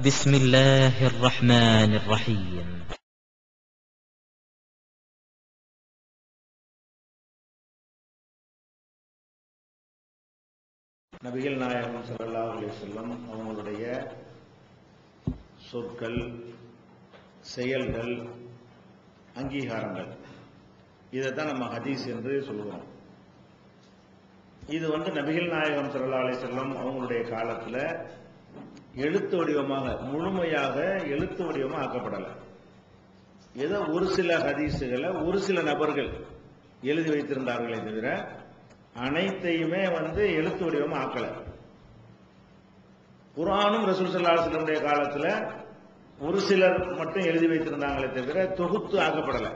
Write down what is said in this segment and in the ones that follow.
بسم الله الرحمن الرحيم. நபிகள் நாயகம் ஸல்லல்லாஹு அலைஹி வஸல்லம் அவங்களுடைய சொற்கள், செயல்கள், அங்கீகாரங்கள், இதைத்தான் நம்ம ஹதீஸ் என்று சொல்கிறோம். இது நபிகள் நாயகம் ஸல்லல்லாஹு அலைஹி வஸல்லம் அவங்களுடைய காலத்தில் எழுத்து வடிவமாக, முழுமையாக எழுத்து வடிவமாக ஆக்கப்படலை. ஏதோ ஒரு சில ஹதீஸுகளை ஒரு சில நபர்கள் எழுதி வைத்திருந்தார்களே தவிர அனைத்தையுமே எழுத்து வடிவமாக ஆக்கலை. குர்ஆனும் ரசூல் ஸல்லல்லாஹு அலைஹி வஸல்லம் காலத்தில் ஒரு சிலர் மட்டும் எழுதி வைத்திருந்தாங்களே தவிர தொகுத்து ஆக்கப்படலை.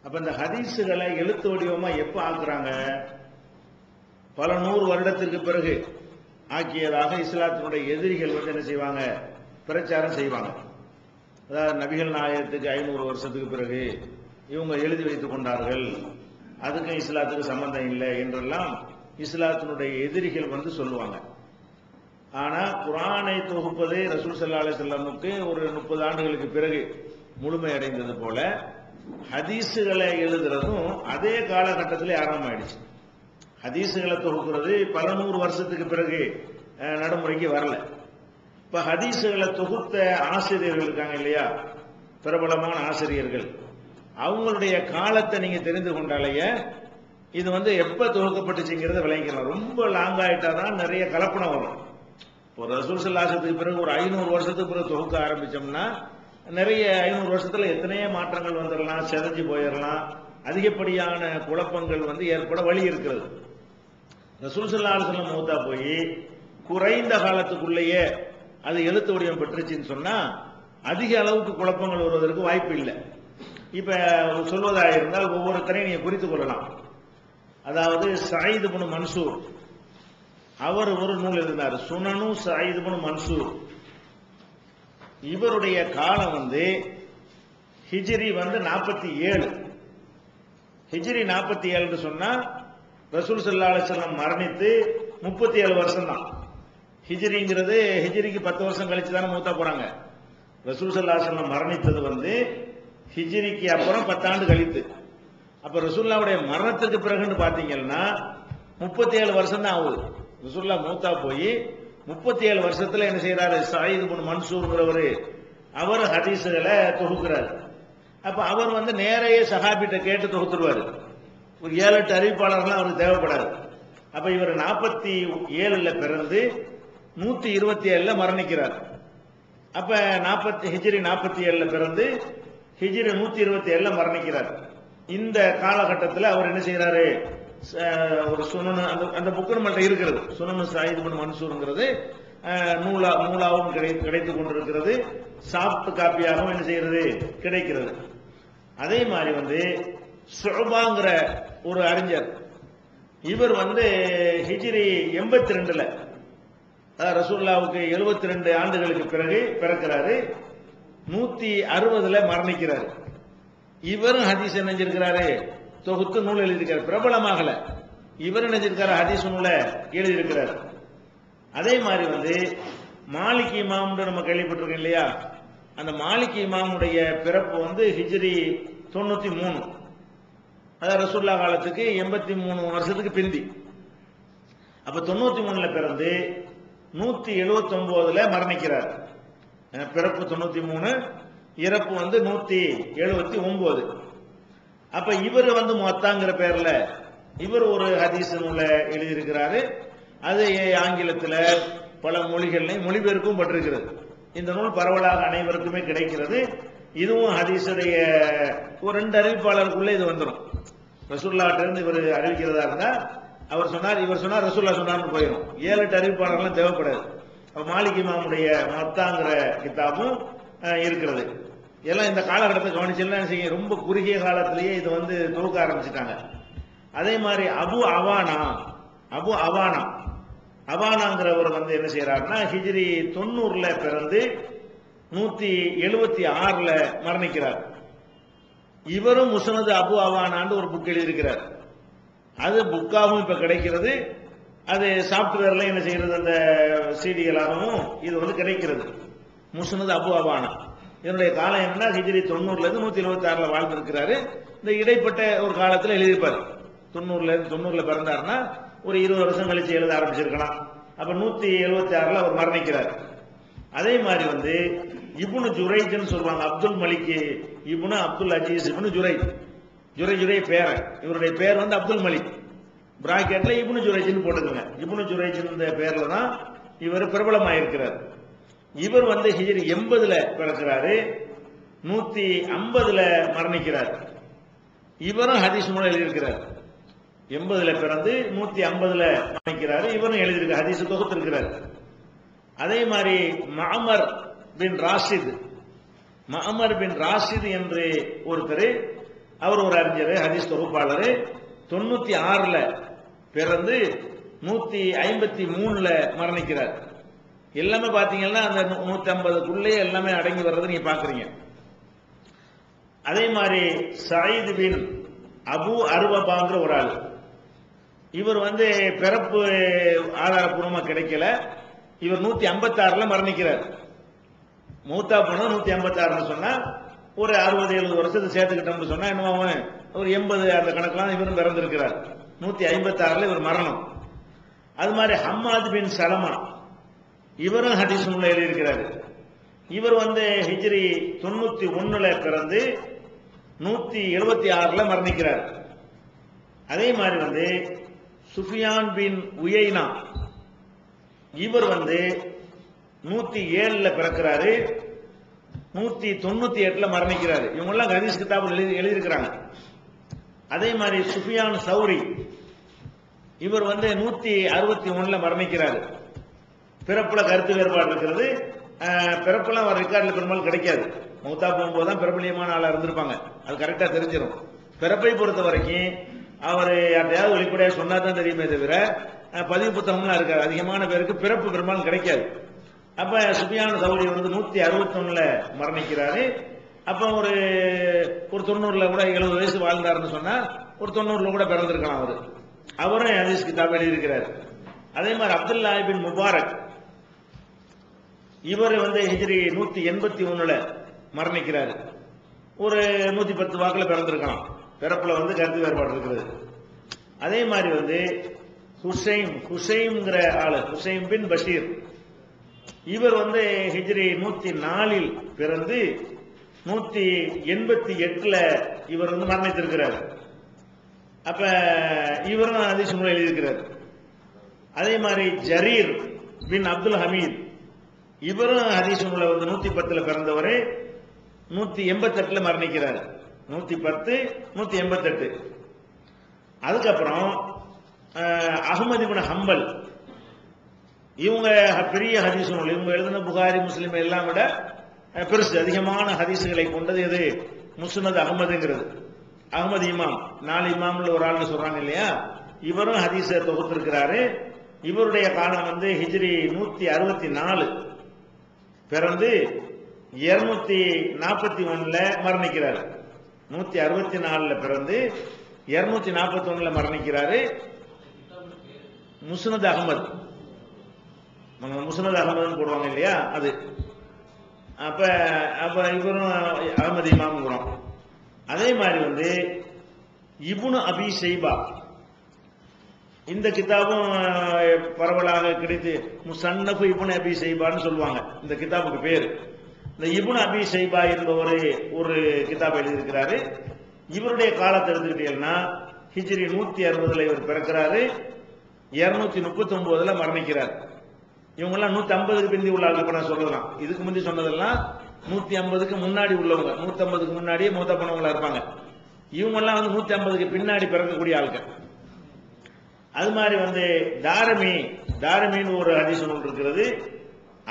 அப்ப இந்த ஹதீஸுகளை எழுத்து வடிவமா எப்ப ஆக்குறாங்க? பல 100 வருடத்திற்கு பிறகு ஆக்கியதாக இஸ்லாத்தினுடைய எதிரிகள் என்ன செய்வாங்க? பிரச்சாரம் செய்வாங்க. அதாவது நபிகள் நாயகத்துக்கு 500 வருஷத்துக்கு பிறகு இவங்க எழுதி வைத்துக் கொண்டார்கள், அதுக்கும் இஸ்லாத்துக்கு சம்பந்தம் இல்லை என்றெல்லாம் இஸ்லாத்தினுடைய எதிரிகள் சொல்லுவாங்க. ஆனா குர்ஆனை தொகுப்பது ரசூல் ஸல்லல்லாஹு அலைஹி வஸல்லமுக்கு ஒரு 30 ஆண்டுகளுக்கு பிறகு முழுமை அடைந்தது போல ஹதீஸுகளை எழுதுறதும் அதே காலகட்டத்திலே ஆரம்பமாயிடுச்சு. ஹதீஸுகளை தொகுக்கிறது பல 100 வருஷத்துக்கு பிறகு நடைமுறைக்கு வரல. இப்ப ஹதீஸுகளை தொகுத்த ஆசிரியர்கள் இருக்காங்க இல்லையா, பிரபலமான ஆசிரியர்கள், அவங்களுடைய காலத்தை நீங்க தெரிந்து கொண்டாலேயே இது எப்ப தொகுக்கப்பட்டுச்சுங்கிறத விளங்கிக்கலாம். ரொம்ப லாங் ஆயிட்டாதான் நிறைய கலப்பணம் வரும். ஒரு ரசூல் ஸல்லல்லாஹு அலைஹி வஸல்லத்துக்கு பிறகு ஒரு 500 வருஷத்துக்கு பிறகு தொகுக்க ஆரம்பிச்சோம்னா நிறைய 500 வருஷத்துல எத்தனையோ மாற்றங்கள் வந்துடலாம், செதஞ்சு போயிடலாம், அதிகப்படியான குழப்பங்கள் ஏற்பட வழி இருக்கிறது. ரசூல் ஸல்லல்லாஹு அலைஹி வஸல்லம் மூத்தா போய் குறைந்த காலத்துக்குள்ளேயே அது எழுத்து வடிவம் பெற்றுச்சுன்னு சொன்னா அதிக அளவுக்கு குழப்பங்கள் வருவதற்கு வாய்ப்பு இல்லை. இப்ப சொல்வதாக இருந்தால் ஒவ்வொருத்தரையும் நீங்க குறித்துக் கொள்ளலாம். அதாவது சயீத் இப்னு மன்சூர் அவர் ஒரு நூல் எழுதினார், சுனனு சயீத் இப்னு மன்சூர். இவருடைய காலம் ஹிஜ்ரி 47. ஹிஜ்ரி 47 சொன்னா ரசூல் ஸல்லல்லாஹு அலைஹி வஸல்லம் மரணித்து 37 வருஷம் தான். ஹிஜ்ரிங்கிறது ஹிஜ்ரிக்கு 10 வருஷம் கழிச்சு தானே மூத்தா போறாங்க. ரசூல் ஸல்லல்லாஹு அலைஹி வஸல்லம் மரணித்தது ஹிஜ்ரிக்கு அப்புறம் 10 ஆண்டு கழித்து. அப்ப ரசூலுல்லாஹ்வுடைய மரணத்துக்கு பிறகுன்னு பாத்தீங்கன்னா 37 வருஷம் தான் ஆகுது. ரசூலுல்லாஹ் மூத்தா போய் 37 வருஷத்துல என்ன செய்யறாரு? சயீத் இப்னு மன்சூர்ங்கிறவரு அவர் ஹதீஸுகளை தொகுக்கிறார். அப்ப அவர் நேரையே சஹாபிட்ட கேட்டு தொகுத்துருவாரு. ஒரு 7-8 அறிவிப்பாளர்கள் அவருக்கு தேவைப்படாது. அப்ப இவர் 47 பிறந்து 127 மரணிக்கிறார். அப்ப ஹிஜ்ரி 47 பிறந்து ஹிஜ்ரி 127 மரணிக்கிறார். இந்த காலகட்டத்தில் அவர் என்ன செய்யறாரு? ஒரு சுனனு, அந்த புக்கு நம்மள்ட்ட இருக்கிறது, சுனனு சயீத் இப்னு மன்சூர்ங்கிறது நூலாவும் கிடைத்துக் கொண்டிருக்கிறது, சாஃப்ட் காப்பியாகவும் என்ன செய்யறது? கிடைக்கிறது. அதே மாதிரி ஷுஅபாங்கிற ஒரு அறிஞர், இவர் ஹிஜ்ரி 82 ரசூலுல்லாஹ்வுக்கு 72 ஆண்டுகளுக்கு பிறகு பிறக்கிறாரு, 160 மரணிக்கிறார். இவரும் ஹதீஸ் நினைஞ்சிருக்கிறாரு, தொகுத்து நூல் எழுதியிருக்காரு, பிரபலமாகல. இவர் நினைஞ்சிருக்காரு, ஹதீஸ் நூலை எழுதியிருக்கிறார். அதே மாதிரி மாலிக் இமாம் நம்ம கேள்விப்பட்டிருக்கோம் இல்லையா, அந்த மாலிக் இமாமுடைய பிறப்பு ஹிஜ்ரி 93, அதாவது ரசூலுல்லாஹ் காலத்துக்கு 83 வருஷத்துக்கு பிந்தி. அப்ப 93 பிறந்து 179 மரணிக்கிறார். பிறப்பு 93, இறப்பு 179. அப்ப இவர் முவத்தாங்கிற பேர்ல இவர் ஒரு ஹதீஸ் நூலை எழுதியிருக்கிறாரு. அது ஆங்கிலத்தில் பல மொழிகள்லையும் மொழிபெயர்ப்பும் பட்டிருக்கிறது. இந்த நூல் பரவலாக அனைவருக்குமே கிடைக்கிறது. இதுவும் ஹதீஸுடைய ஒரு 2 அறிவிப்பாளருக்குள்ள இது வந்துடும். ரசூலுல்லாஹ்ட்ட இருந்து இவர் அறிவிக்கிறதா இருந்தா அவர் சொன்னார், இவர் சொன்னார், ரசூலுல்லாஹ் சொன்னார்னு போயிடும். 7-8 அறிவிப்பாளர்கள்லாம் தேவைப்படாது. மாலிக் இமாமுடைய மொத்தாங்கிற கிதாபும் இருக்கிறது. எல்லாம் இந்த காலகட்டத்தை கவனிச்செல்லாம் செய்ய ரொம்ப குறுகிய காலத்திலேயே இது தொகுக்க ஆரம்பிச்சுட்டாங்க. அதே மாதிரி அபு அவானாங்கிறவர் என்ன செய்யறாருன்னா ஹிஜ்ரி 90 பிறந்து 176 மரணிக்கிறார். இவரும் முஸ்னது அபு அவானான்னு ஒரு புக் எழுதியிருக்கிறார். அது புக்காகவும் இப்ப கிடைக்கிறது. அது சாப்ட்வேர்ல என்ன செய்யறது, அந்த சிடிகளாகவும் இது வந்து கிடைக்கிறது. முஸ்னத் அபு அவானா இதனுடைய காலம் என்னன்னா ஹிஜ்ரி 90ல இருந்து 176ல வாழ்ந்திருக்கிறாரு. இந்த இடைப்பட்ட ஒரு காலத்தில் எழுதியிருப்பார். 90ல பிறந்தாருன்னா ஒரு 20 வருஷம் கழிச்சு எழுத ஆரம்பிச்சிருக்கலாம். அப்ப 176ல அவர் மரணிக்கிறார். அதே மாதிரி வந்து இப்னு ஜுரைஜ்னு சொல்லுவாங்க. அப்துல் மலிக் இப்னு அப்துல் அஜீஸ் இப்னு ஜுரைஜ், ஜுரை பேரன். இவருடைய பேர் வந்து அப்துல் மலிக், பிராக்கெட்ல இப்னு ஜுரைஜ்னு போட்டுக்கோங்க. இப்னு ஜுரைஜ் இந்த பேர்ல தான் இவர் பிரபலமாயிருக்கிறார். இவர் வந்து ஹிஜ்ரி 80ல பிறக்கிறாரு, 150ல மரணிக்கிறார். இவரும் ஹதீஸ் நூல் எழுதியிருக்கிறார். 80ல பிறந்து 150ல மரணிக்கிறாரு. இவரும் எழுதியிருக்கார், ஹதீஸ் தொகுத்திருக்கிறார். அதே மாதிரி மஅமர் பின் ராஷித் என்று ஒருத்தர், அவர் ஒரு அறிஞர், ஹதீஸ் தொகுப்பாளர். 96ல பிறந்து 153ல மரணிக்கிறார். எல்லாமே பாத்தீங்கன்னா அந்த 150க்குள்ளே எல்லாமே அடங்கி வர்றது நீங்க பாக்குறீங்க. அதே மாதிரி சயீத் பின் அபு அருவபாங்கிற ஒரு ஆள், இவர் வந்து பிறப்பு ஆதாரப்பூர்வமா கிடைக்கல. இவர் 156ல மரணிக்கிறார். மூத்தா போனது 156 சொன்னா ஒரு 60-70 வருஷத்தை சேர்த்துக்கிட்டோம்னு சொன்னா என்ன ஒரு 80 அந்த கணக்கெல்லாம் இவரும் பிறந்திருக்கிறார். 156ல இவர் மரணம். அது மாதிரி ஹம்மாத் பின் சலமா, இவரும் ஹதீஸ் நூல்ல எழுதியிருக்கிறார். இவர் வந்து ஹிஜ்ரி 91ல பிறந்து 176ல மரணிக்கிறார். அதே மாதிரி வந்து சுஃபியான் பின் உயைனா, இவர் வந்து 107ல பிறக்கிறாரு, 198ல மரணிக்கிறாரு. இவங்க எல்லாம் ஹதீஸ் கிதாபுல் எழுதியிருக்கிறாங்க. அதே மாதிரி சுஃபியான் சௌரி, இவர் வந்து 161ல மரணிக்கிறாரு. பிறப்புல கருத்து வேறுபாடு இருக்கிறது. பிறப்புலாம் அவர் ரெக்கார்டில் பெரும்பாலும் கிடைக்காது. மௌத்தா போகும்போது தான் பிரபலியமான ஆளா இருந்திருப்பாங்க, அது கரெக்டா தெரிஞ்சிடும். பிறப்பை பொறுத்த வரைக்கும் அவர் யார்ட்டையாவது வெளிப்படையாக சொன்னா தான் தெரியுமே தவிர பதிவு புத்தகம்லாம் இருக்காது. அதிகமான பேருக்கு பிறப்பு பெரும்பாலும் கிடைக்காது. அப்ப சுஃபியான் சௌரி வந்து 161ல மரணிக்கிறாரு. அப்ப ஒரு 90ல கூட 70 வயசு வாழ்ந்தாருன்னு சொன்னா ஒரு 90ல கூட பிறந்திருக்கலாம் அவரு. அவரும் ஹதீஸ் கிதாப் எழுதியிருக்கிறார். அதே மாதிரி அப்துல்லா பின் முபாரக், இவர் வந்து ஹிஜ்ரி 181ல மரணிக்கிறார். ஒரு 110 வாக்குல பிறந்திருக்கலாம். பிறப்புல வந்து கருத்து வேறுபாடு இருக்கிறது. அதே மாதிரி வந்து ஹுசைம்ங்கிற ஆளு, ஹுசைம் பின் பஷீர், இவர் வந்து ஹிஜ்ரி 104ல் பிறந்து 188ல இவர் வந்து மரணித்திருக்கிறார். அப்ப இவரும் ஹதீஸ் நூல் எழுதியிருக்கிறார். அதே மாதிரி ஜரீர் பின் அப்துல் ஹமீத், இவரும் ஹதீஸ் நூல்ல வந்து 110ல பிறந்தவர், 188ல மரணிக்கிறார். 110 188. அதுக்கப்புறம் அஹ்மது இப்னு ஹம்பல், இவங்க பெரிய ஹதீஸ் நூல், இவங்க எழுதின புகாரி முஸ்லிம் எல்லாம் விட பெருசு, அதிகமான ஹதீசுகளை கொண்டது எது, முஸ்னத் அகமதுங்கிறது. அகமது இமாம் 4 இமாம்ல ஒரு ஆள்னு சொல்றாங்க இல்லையா, இவரும் ஹதீஸை தொகுத்திருக்கிறாரு. இவருடைய காலம் வந்து ஹிஜ்ரி 164 பிறந்து 241ல மரணிக்கிறார். 164ல பிறந்து 241ல மரணிக்கிறாரு. முஸ்னத் அகமது, முஸ்னத் அகமதுன்னு போடுவாங்க இல்லையா அது. அப்ப அப்ப இவரும் அகமது இமாம்ங்கிறோம். அதே மாதிரி வந்து இப்னு அபி ஷைபா, இந்த கிதாபும் பரவலாக கிடைத்து முஸன்னஃப் இப்னு அபி ஷைபான்னு சொல்லுவாங்க இந்த கிதாபுக்கு பேர். இந்த இப்னு அபி ஷைபா என்பவர் ஒரு கிதாப் எழுதியிருக்கிறாரு. இவருடைய காலத்தை எடுத்துக்கிட்டீங்கன்னா ஹிஜ்ரி 160ல இவர் பிறக்கிறாரு, 239ல மரணிக்கிறார். இவங்கெல்லாம் 150க்கு பிந்தி உள்ள ஆள். இப்ப நான் சொல்லலாம், இதுக்கு முந்தி சொன்னதெல்லாம் 150க்கு முன்னாடி உள்ளவங்க, 150க்கு முன்னாடியே மூத்தா போனவங்களா இருப்பாங்க. இவங்கெல்லாம் வந்து 150க்கு பின்னாடி பிறக்கக்கூடிய ஆளுங்க. அது மாதிரி வந்து தாரமின்னு ஒரு ஹதீஸ் நூல் இருக்கிறது.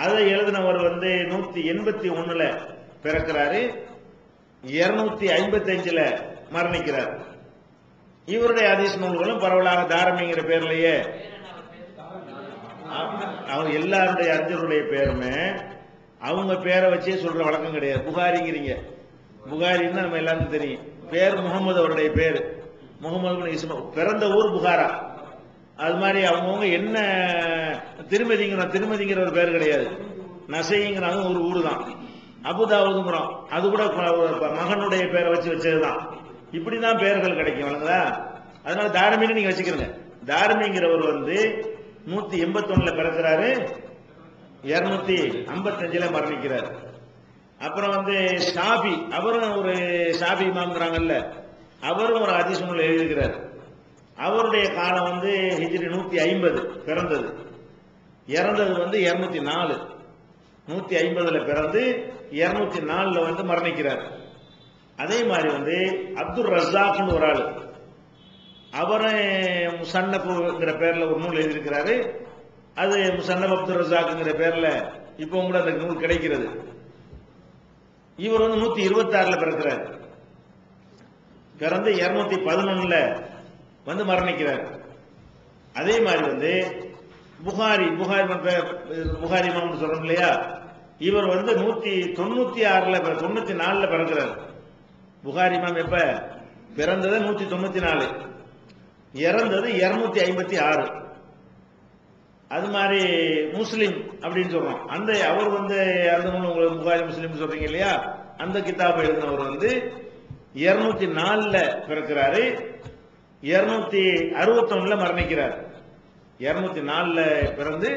அதை எழுதினவர் வந்து 181ல பிறக்கிறாரு, 255ல மரணிக்கிறார். இவருடைய ஹதீஸ் நூல்களும் பரவலாக தாரமிங்கிற பேர்லயே, அவங்க எல்லாருடைய அறிஞருடைய பேருமே அவங்க பேரை வச்சே சொல்ற வழக்கம் கிடையாது. புகாரிங்கிறீங்க, புகாரின்னு நம்ம எல்லாருக்கும் தெரியும். பேர் முகமது, அவருடைய பேர் முகமது. பிறந்த ஊர் புகாரா, அது மாதிரி அவங்கவுங்க என்ன திருமதிங்கிற ஒரு பேர் கிடையாது. நசைங்கிறது ஒரு ஊரு தான். அபுதாவுதுங்கிறோம், அது கூட மகனுடைய பேரை வச்சதுதான். இப்படிதான் பேர்கள் கிடைக்கும். அதனால தாரமின்னு நீங்க வச்சுக்கிறீங்க. தாரமிங்கிறவர் 181 பிறக்கிறாரு, 255 மரணிக்கிறார். அப்புறம் ஷாபி, அவரும் ஒரு ஷாபி இமாம்ங்கிறாங்கல்ல, அவரும் ஒரு ஹதீஸ் நூல் எழுதியிருக்கிறார். அவருடைய காலம் ஹிஜ்ரி 150 பிறந்தது, இறந்தது 204. 150 பிறந்து 204 மரணிக்கிறார். அதே மாதிரி அப்துல் ரஸாக்னு ஒரு ஆள், அவரும் முசன்னஃப்ங்கிற பேர்ல ஒரு நூல் எழுதியிருக்கிறாரு. அது முசன்னஃப் அப்துல் ரஸாக்ங்கிற பேர்ல இப்போ கூட அந்த நூல் கிடைக்கிறது. இவர் 126 பிறக்கிறார், பிறந்து 211 மரணிக்கிறார். அதே மாதிரி புகாரி சொல்றோம் இல்லையா, இவர் 194 பிறக்கிறார். புகாரி இமாம் எப்ப பிறந்தது? 194, இறந்தது 256. அது மாதிரி முஸ்லிம் அப்படின்னு சொல்றோம். அவர் அந்த நூல் உங்களுக்கு புகாரி முஸ்லிம் சொல்றீங்க இல்லையா, அந்த கிதாபை எழுதினவர் 204 பிறக்கிறாரு, 261 மரணிக்கிறார். 204 பிறந்து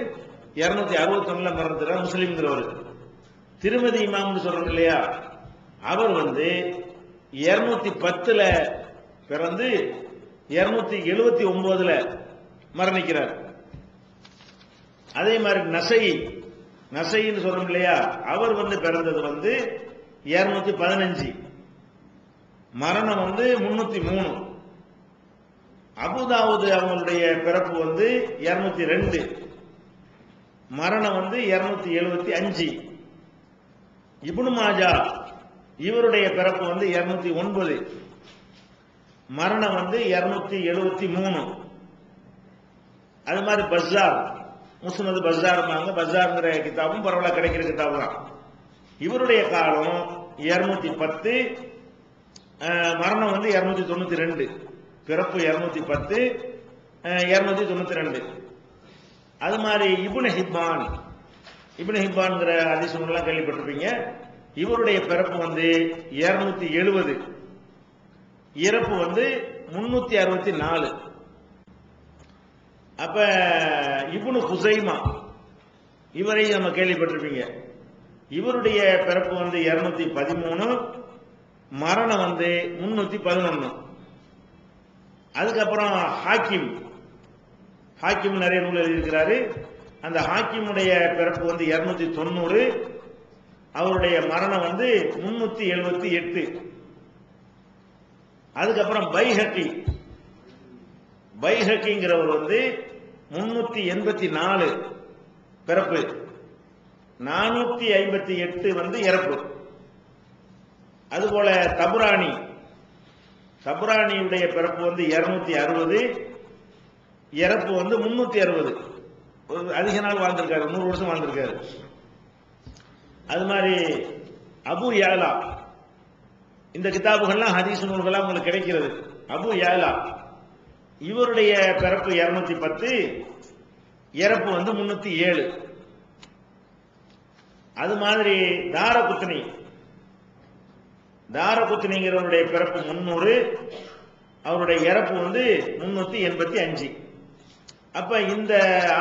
261 மரணிக்கிறார் முஸ்லிம்ங்கிறவர். திருமதி இமாம்னு சொல்றோம் இல்லையா, அவர் 210 பிறந்து 279 மரணிக்கிறார். அதே மாதிரி நசைன்னு சொல்றோம் இல்லையா, அவர் பிறந்தது 215, மரணம் 303. அபுதாவுது அவங்களுடைய பிறப்பு 202, மரணம் 275. இப்னு மாஜா இவருடைய பிறப்பு 209, மரணம் 273. அது மாதிரி பஸார், முஸ்னது பஸார்ங்கிற கிதாபும் பரவலாக கிடைக்கிற கிதாபு தான். இவருடைய காலம் 210, மரணம் 292, பிறப்பு 210, 292. அது மாதிரி இப்னு ஹிப்பான்ங்கிற ஹதீஸ் நூல்லாம் கேள்விப்பட்டிருப்பீங்க. இவருடைய பிறப்பு 270, இறப்பு 364. அப்ப இப்னு ஹுசைமா இவரையும் நம்ம கேள்விப்பட்டிருப்பீங்க. இவருடைய பிறப்பு 213, மரணம் 311. அதுக்கப்புறம் ஹாக்கிம் நிறைய நூல் எழுதியிருக்கிறாரு. அந்த ஹாக்கிமுடைய பிறப்பு 290, அவருடைய மரணம் 378. அதுக்கப்புறம் பைஹக்கிங்கிறவர் 384 பிறப்பு, 458 இறப்பு. அதுபோல தபுரானியுடைய பிறப்பு 260, இறப்பு 360. அதிக நாள் வாழ்ந்திருக்காரு, 100 வருஷம் வாழ்ந்திருக்காரு. அது மாதிரி அபு யாலா, இந்த கிதாபுகள்லாம் ஹதீஸ் நூல்கள்லாம் உங்களுக்கு கிடைக்கிறது. அபு யாலா இவருடைய பிறப்பு 210, இறப்பு 307. அது மாதிரி தாரகுத்னிங்கிறவருடைய பிறப்பு 300, அவருடைய இறப்பு 385. அப்ப இந்த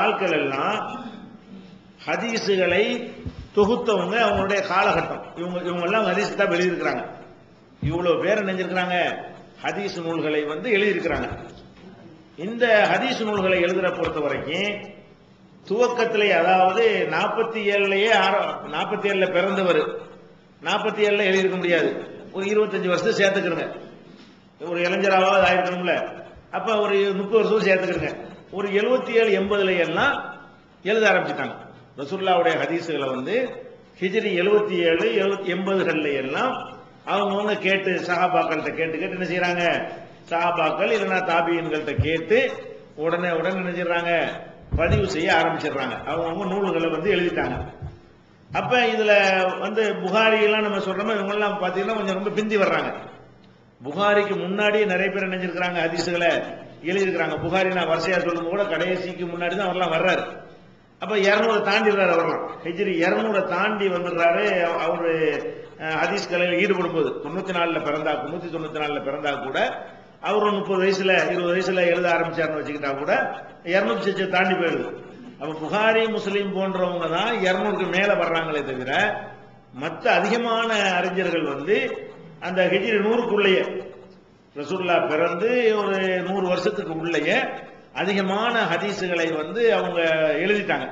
ஆட்கள் எல்லாம் ஹதீஸுகளை தொகுத்தவங்க, அவங்களுடைய காலகட்டம். இவங்க எல்லாம் ஹதீஸ் தான் எழுதியிருக்கிறாங்க. இவ்வளவு பேர் நினைஞ்சிருக்கிறாங்க, ஹதீஸ் நூல்களை எழுதியிருக்கிறாங்க. இந்த ஹதீஸ் நூல்களை எழுதுற பொறுத்த வரைக்கும் துவக்கத்திலே, அதாவது 47 பிறந்தவர் 47 எழுதியிருக்க முடியாது. ஒரு 25 வருஷத்தை சேர்த்துக்கிறங்க, ஒரு இளைஞராவது ஆயிருக்கணும்ல. அப்ப ஒரு 30 வருஷம் சேர்த்துக்கிறங்க. ஒரு 77 80 எல்லாம் எழுத ஆரம்பிச்சுட்டாங்க. ரசூலுல்லாஹ்வுடைய ஹதீஸுகளை ஹிஜ்ரி 77 80 எல்லாம் அவங்கவுங்க கேட்டு சஹாபாக்கள்கிட்ட கேட்டு என்ன செய்யறாங்க, சஹாபாக்கள் இல்லைன்னா தாபியன்கள்ட்ட கேட்டு உடனே என்ன செய்யறாங்க, பதிவு செய்ய ஆரம்பிச்சிடுறாங்க. அவங்கவுங்க நூல்களை எழுதிட்டாங்க. அப்ப இதுல புகாரி எல்லாம் நம்ம சொல்றோம், இவங்க எல்லாம் பாத்தீங்கன்னா கொஞ்சம் ரொம்ப பிந்தி வர்றாங்க. புகாரிக்கு முன்னாடியே நிறைய பேர் நினைஞ்சிருக்கிறாங்க ஹதீஸுகளை எழுதியிருக்கிறாங்க. புகாரி நான் வரிசையா சொல்லும் கூட கடைசிக்கு முன்னாடி தான் அவர்லாம் வர்றாரு. அப்ப 200 தாண்டிடுறாரு. அவர்லாம் ஹிஜ்ரி 200 தாண்டி வந்துடுறாரு. அவரு ஹதீஸ் கலையில் ஈடுபடும் போது 94 பிறந்தா 194 பிறந்தா கூட அவர் 30 வயசுல 20 வயசுல எழுத ஆரம்பிச்சாருன்னு வச்சுக்கிட்டா கூட 200 தாண்டி போயிடுது. அப்ப புகாரி முஸ்லீம் போன்றவங்க தான் 200க்கு மேல வர்றாங்களே தவிர மற்ற அதிகமான அறிஞர்கள் வந்து அந்த ஹிஜ்ரி 100க்குள்ளேயே ரசூலுல்லாஹ் பிறந்து ஒரு 100 வருஷத்துக்கு உள்ளேயே அதிகமான ஹதீசுகளை வந்து அவங்க எழுதிட்டாங்க.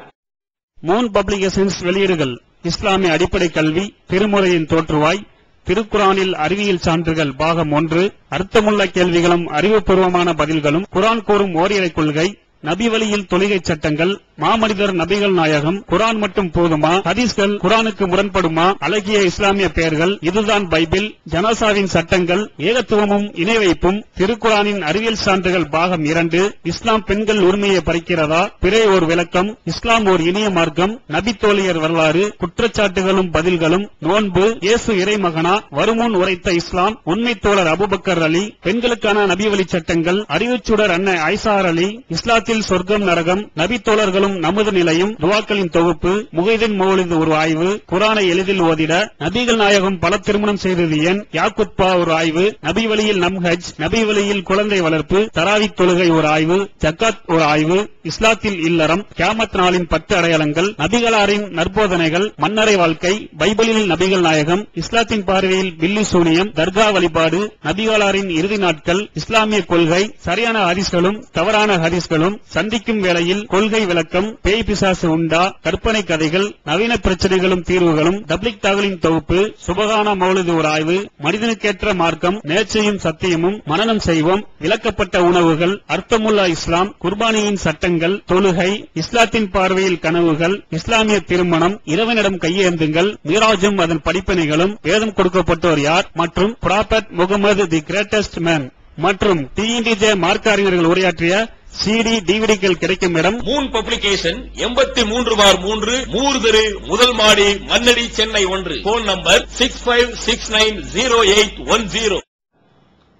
மூன் பப்ளிகேஷன்ஸ் வெளியீடுகள்: இஸ்லாமிய அடிப்படை கல்வி, திருமுறையின் தோற்றுவாய், திருக்குரானில் அறிவியல் சான்றுகள் பாகம் 1, அர்த்தமுள்ள கேள்விகளும் அறிவுபூர்வமான பதில்களும், குரான் கூறும் ஓரிரை கொள்கை, நபி வழியில் தொழுகை சட்டங்கள், மாமனிதர் நபிகள் நாயகம், குரான் மட்டும் போதுமா, ஹதீஸ்கள் குரானுக்கு முரண்படுமா, அழகிய இஸ்லாமிய பெயர்கள், இதுதான் பைபிள், ஜனாசாவின் சட்டங்கள், ஏகத்துவமும் இணை வைப்பும், திருக்குரானின் அறிவியல் சான்றுகள் பாகம் 2, இஸ்லாம் பெண்கள் உரிமையை பறிக்கிறதா, பிறை ஓர் விளக்கம், இஸ்லாம் ஓர் இனிய மார்க்கம், நபி தோழியர் வரலாறு, குற்றச்சாட்டுகளும் பதில்களும், நோன்பு, இயேசு இறைமகனா, வருமுன் உரைத்த இஸ்லாம், உண்மை தோழர் அபுபக்கர் அலி, பெண்களுக்கான நபி வழி சட்டங்கள், அறிவுச்சுடர் அன்னை ஐசார் அலி, இஸ்லாத்தில் சொர்க்கம் நரகம், நபி தோழர்களும் நமது நிலையும், துவாக்களின் தொகுப்பு, முகைதீன் மௌலிது ஒரு ஆய்வு, குரானை எளிதில் ஓதிட, நபிகள் நாயகம் பல திருமணம் செய்தது ஏன், யாக்குத்பா ஒரு ஆய்வு, நபி வழியில் நம்ஹஜ், நபி வழியில் குழந்தை வளர்ப்பு, தராவி தொழுகை ஒரு ஆய்வு, ஜக்காத் ஒரு ஆய்வு, இஸ்லாத்தில் இல்லறம், கியாமத் நாளின் 10 அடையாளங்கள், நபிகளாரின் நற்போதனைகள், மன்னரை வாழ்க்கை, பைபிளில் நபிகள் நாயகம், இஸ்லாத்தின் பார்வையில் பில்லி சூனியம், தர்கா வழிபாடு, நபிகளாரின் இறுதி நாட்கள், இஸ்லாமிய கொள்கை, சரியான ஹதீஸ்களும் தவறான ஹதீஸ்களும், சந்திக்கும் வேளையில் கொள்கை விளக்கம், பேய் பிசாசு உண்டா, கற்பனை கதைகள், நவீன பிரச்சனைகளும் தீர்வுகளும், தப்லிக் தாகலின் தொகுப்பு, சுபகான மௌலிது ஒரு ஆய்வு, மனிதனுக்கேற்ற மார்க்கம், நேர்ச்சையும் சத்தியமும், மனனம் செய்வோம், விளக்கப்பட்ட உணவுகள், அர்த்தமுல்லா இஸ்லாம், குர்பானியின் சட்டங்கள், தொழுகை, இஸ்லாத்தின் பார்வையில் கனவுகள், இஸ்லாமிய திருமணம், இறைவனிடம் கையேந்துங்கள், மீராஜும் அதன் படிப்பினைகளும், வேதம் கொடுக்கப்பட்டோர் யார் மற்றும் prophet Mohammed the greatest man மற்றும் டிஎன்டிஜே மார்க்க அறிஞர்கள் உரையாற்றிய CD டிவிடிகள் கிடைக்கும் இடம் மூன் பப்ளிகேஷன் 83/3 மூர் தெரு, முதல் மாடி, மண்ணடி, சென்னை 1. Phone number 65690810.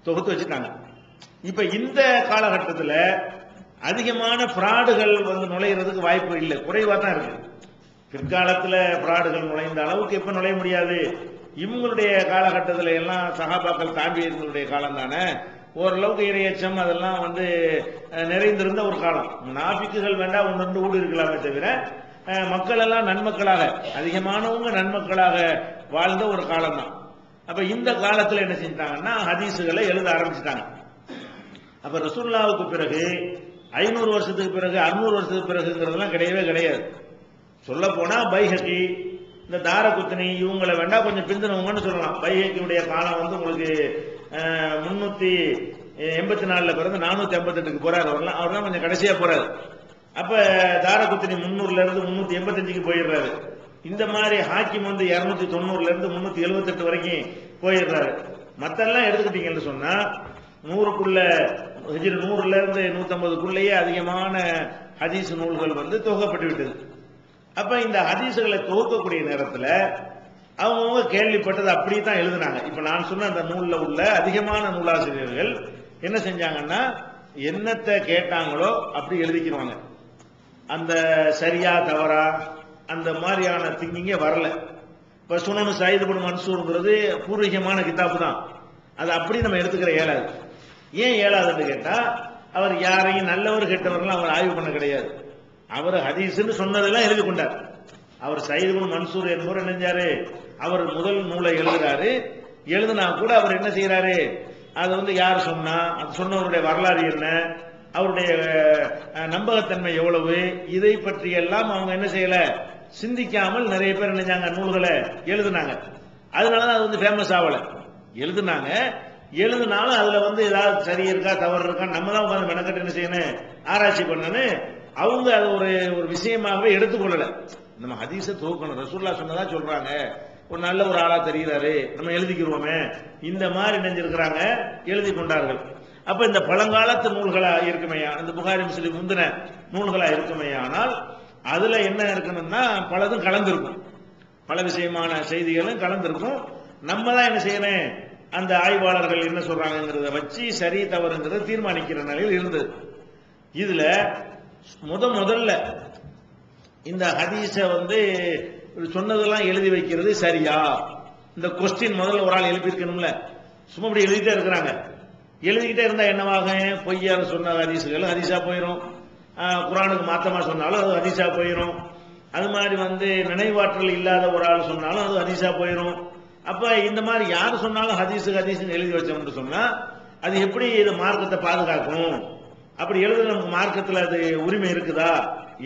தொகுத்து வச்சுட்டாங்க. இப்ப இந்த காலகட்டத்தில் அதிகமான பிராடுகள் வந்து நுழைகிறதுக்கு வாய்ப்பு இல்லை, குறைவா தான் இருக்கு. பிற்காலத்தில் பிராடுகள் நுழைந்த அளவுக்கு இப்ப நுழைய முடியாது. இவங்களுடைய காலகட்டத்தில் எல்லாம் சஹாபாக்கள் தாண்டியவர்களுடைய காலம் தானே, ஓரளவுக்கு இரையச்சம் அதெல்லாம் வந்து நிறைந்திருந்த ஒரு காலம். முனாஃபிக்குகள் வேண்டாம், 1-2 ஊடு இருக்கலாமே தவிர மக்கள் எல்லாம் நன்மக்களாக, அதிகமானவங்க நன்மக்களாக வாழ்ந்த ஒரு காலம் தான். அப்ப இந்த காலத்தில் என்ன செஞ்சாங்கன்னா ஹதீசுகளை எழுத ஆரம்பிச்சுட்டாங்க. அப்ப ரசூலுல்லாஹ்வுக்கு பிறகு 500 வருஷத்துக்கு பிறகு 600 வருஷத்துக்கு பிறகுங்கிறதுலாம் கிடையவே கிடையாது. சொல்ல போனா பைஹகி, இந்த தாரகுத்னி இவங்களை வேண்டாம் கொஞ்சம் பிந்தினவங்கன்னு சொல்லலாம். பைஹகியுடைய காலம் வந்து உங்களுக்கு 384 பிறந்து 458க்கு போறாரு. அவர்லாம் கொஞ்சம் கடைசியா போறாரு. அப்ப தாரகுத்னி 300ல இருந்து 385க்கு போயிடுறாரு. இந்த மாதிரி ஹாக்கிம் வந்து 290ல இருந்து 378 வரைக்கும் போயிடுறாரு. மத்தெல்லாம் எடுத்துக்கிட்டீங்கன்னு சொன்னா 100க்குள்ள ஹிஜ்ரி 100ல இருந்து 150க்குள்ளேயே அதிகமான ஹதீஸ் நூல்கள் வந்து தொகுக்கப்பட்டு விட்டது. அப்ப இந்த ஹதீசுகளை தொகுக்கக்கூடிய நேரத்தில் அவங்க கேள்விப்பட்டது அப்படியே தான் எழுதினாங்க. இப்ப நான் சொன்ன அந்த நூல்ல உள்ள அதிகமான நூலாசிரியர்கள் என்ன செஞ்சாங்கன்னா என்னத்தை கேட்டாங்களோ அப்படி எழுதிக்கிறாங்க. அந்த சரியா தவறா அந்த மாதிரியான திங்கிங்கே வரல. இப்ப சுனனு சயீத் இப்னு மன்சூர்ங்கிறது பூர்வீகமான கிதாபு தான், அது அப்படி நம்ம எடுத்துக்கிற இயலாது. ஏன் இயலாதுன்னு கேட்டா அவர் யாரையும் நல்லவர் கெட்டவர்கள்லாம் அவர் ஆய்வு பண்ண கிடையாது. அவர் ஹதீஸ்ன்னு சொன்னதெல்லாம் எழுதி கொண்டார். அவர் சயீத் இப்னு மன்சூர் என்பவர் என்ன செஞ்சாரு, அவர் முதல் நூலை எழுதுறாரு. எழுதுனா கூட அவர் என்ன செய்யறாரு, அது வந்து யார் சொன்னா, அது சொன்னவருடைய வரலாறு என்ன, அவருடைய நம்பகத்தன்மை எவ்வளவு, இதை பற்றி எல்லாம் அவங்க என்ன செய்யல, சிந்திக்காமல் நிறைய பேர் நினைச்சாங்க நூல்களை எழுதுனாங்க. அதனாலதான் அது வந்து ஃபேமஸ் ஆகல. எழுதுனாலும் அதுல வந்து ஏதாவது சரி இருக்கா தவறு இருக்கா நம்ம தான் உட்காந்து மெனக்கட்டு என்ன செய்யணும், ஆராய்ச்சி பண்ணணும். அவங்க அது ஒரு விஷயமாகவே எடுத்துக்கொள்ளல. நம்ம ஹதீஸை தூக்கணும், ரசூலுல்லாஹ் சொன்னதா சொல்றாங்க, ஒரு நல்ல ஒரு ஆளா தெரிகிறாரு, நம்ம எழுதிக்கிறோமே, இந்த மாதிரி நினைஞ்சிருக்கிறாங்க, எழுதி கொண்டார்கள். அப்ப இந்த பழங்காலத்து நூல்களா இருக்குமையா, இந்த புகாரி முஸ்லிம் முந்தின நூல்களா இருக்குமையானால் அதுல என்ன இருக்கணும்னா பலதும் கலந்திருக்கும், பல விஷயமான செய்திகளும் கலந்திருக்கும். நம்ம தான் என்ன செய்யணும், அந்த ஆய்வாளர்கள் என்ன சொல்றாங்கிறத வச்சு சரி தவறுங்கிறத தீர்மானிக்கிற நிலையில் இருந்தது. இதுல முதல்ல இந்த ஹதீஸ சொன்னதெல்லாம் எழுதி வைக்கிறது சரியா, இந்த கொஸ்டின் முதல்ல ஒரு ஆள் எழுப்பியிருக்கணும்ல. சும்மா இப்படி எழுதிட்டே இருக்கிறாங்க. எழுதிக்கிட்டே இருந்தா என்னவாக, பொய்யார சொன்ன ஹதீஸுகள் ஹதீஸா போயிடும், குர்ஆனுக்கு மாத்தமா சொன்னாலும் அது ஹதீஸா போயிடும். அது மாதிரி நினைவாற்றல் இல்லாத ஒரு ஆள் சொன்னாலும் அது ஹதீஸா போயிடும். அப்ப இந்த மாதிரி யாரு சொன்னாலும் ஹதீஸ்னு எழுதி வச்சோம்னு சொன்னா அது எப்படி இது மார்க்கத்தை பாதுகாக்கும், அப்படி எழுத நமக்கு மார்க்கத்தில் அது உரிமை இருக்குதா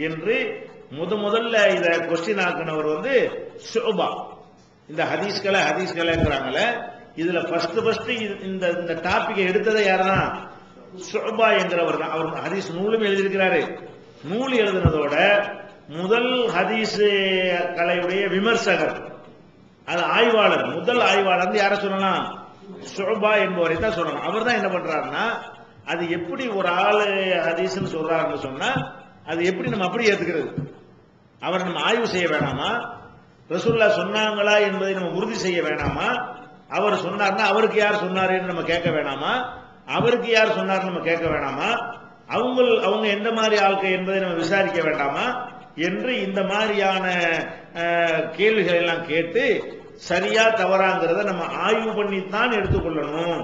என்று முதல்ல இத கொஸ்டின் ஆக்குனவர் ஷுபா. இந்த ஹதீஸ்களைங்கிறாங்களே, இதுல ஃபர்ஸ்ட் இந்த டாபிக் எடுத்ததை யாருன்னா ஷுபா என்கிறவர் தான். அவர் ஹதீஸ் நூலும் எழுதியிருக்கிறாரு. நூல் எழுதினதோட முதல் ஹதீஸ் கலையுடைய விமர்சகர், அது ஆய்வாளர், முதல் ஆய்வாளர் யார சொல்லலாம், ஷுபா என்பவரை தான் சொல்லலாம். அவர் தான் என்ன பண்றாருன்னா, அது எப்படி ஒரு ஆளு ஹதீஸ்னு சொல்றாருன்னு சொன்னா அது எப்படி நம்ம அப்படி ஏத்துக்கிறது, அவரை நம்ம ஆய்வு செய்ய வேணாமா, ரசூலுல்லாஹ் சொன்னாங்களா என்பதை நம்ம உறுதி செய்ய வேணாமா, அவர் சொன்னார்னா அவருக்கு யார் சொன்னாருன்னு நம்ம கேட்க வேணாமா, அவருக்கு யார் சொன்னார் நம்ம கேட்க வேணாமா, அவங்க எந்த மாதிரி ஆட்கள் என்பதை நம்ம விசாரிக்க வேண்டாமா என்று இந்த மாதிரியான கேள்விகள் எல்லாம் கேட்டு சரியா தவறாங்கிறத நம்ம ஆய்வு பண்ணித்தான் எடுத்துக்கொள்ளணும்.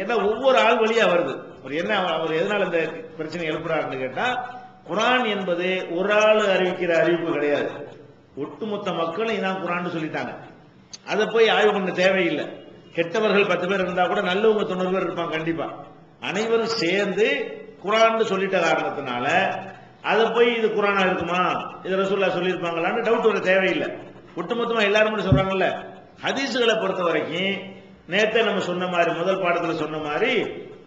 ஏன்னா ஒவ்வொரு ஆள் வழியா வருது. அவர் எதனால இந்த பிரச்சனை எழுப்புறாருன்னு கேட்டா, குர்ஆன் என்பது ஒரு ஆள் அறிவிக்கிற அறிவிப்பு கிடையாது, ஒட்டுமொத்த மக்களும் இதான் குர்ஆன் சொல்லிட்டாங்க. அதை போய் ஆய்வு பண்ண தேவையில்லை. கெட்டவர்கள் 10 பேர் இருந்தா கூட நல்லவங்க 90 பேர் இருப்பாங்க கண்டிப்பா. அனைவரும் சேர்ந்து குர்ஆன் சொல்லிட்ட காரணத்தினால அதை போய் இது குர்ஆனா இருக்குமா, இது ரசூலுல்லாஹ் சொல்லியிருப்பாங்களான்னு டவுட் வர தேவையில்லை. ஒட்டுமொத்தமா எல்லாரும் சொல்றாங்கல்ல. ஹதீஸுகளை பொறுத்த வரைக்கும் நேத்தே நம்ம சொன்ன மாதிரி, முதல் பாடத்தில் சொன்ன மாதிரி,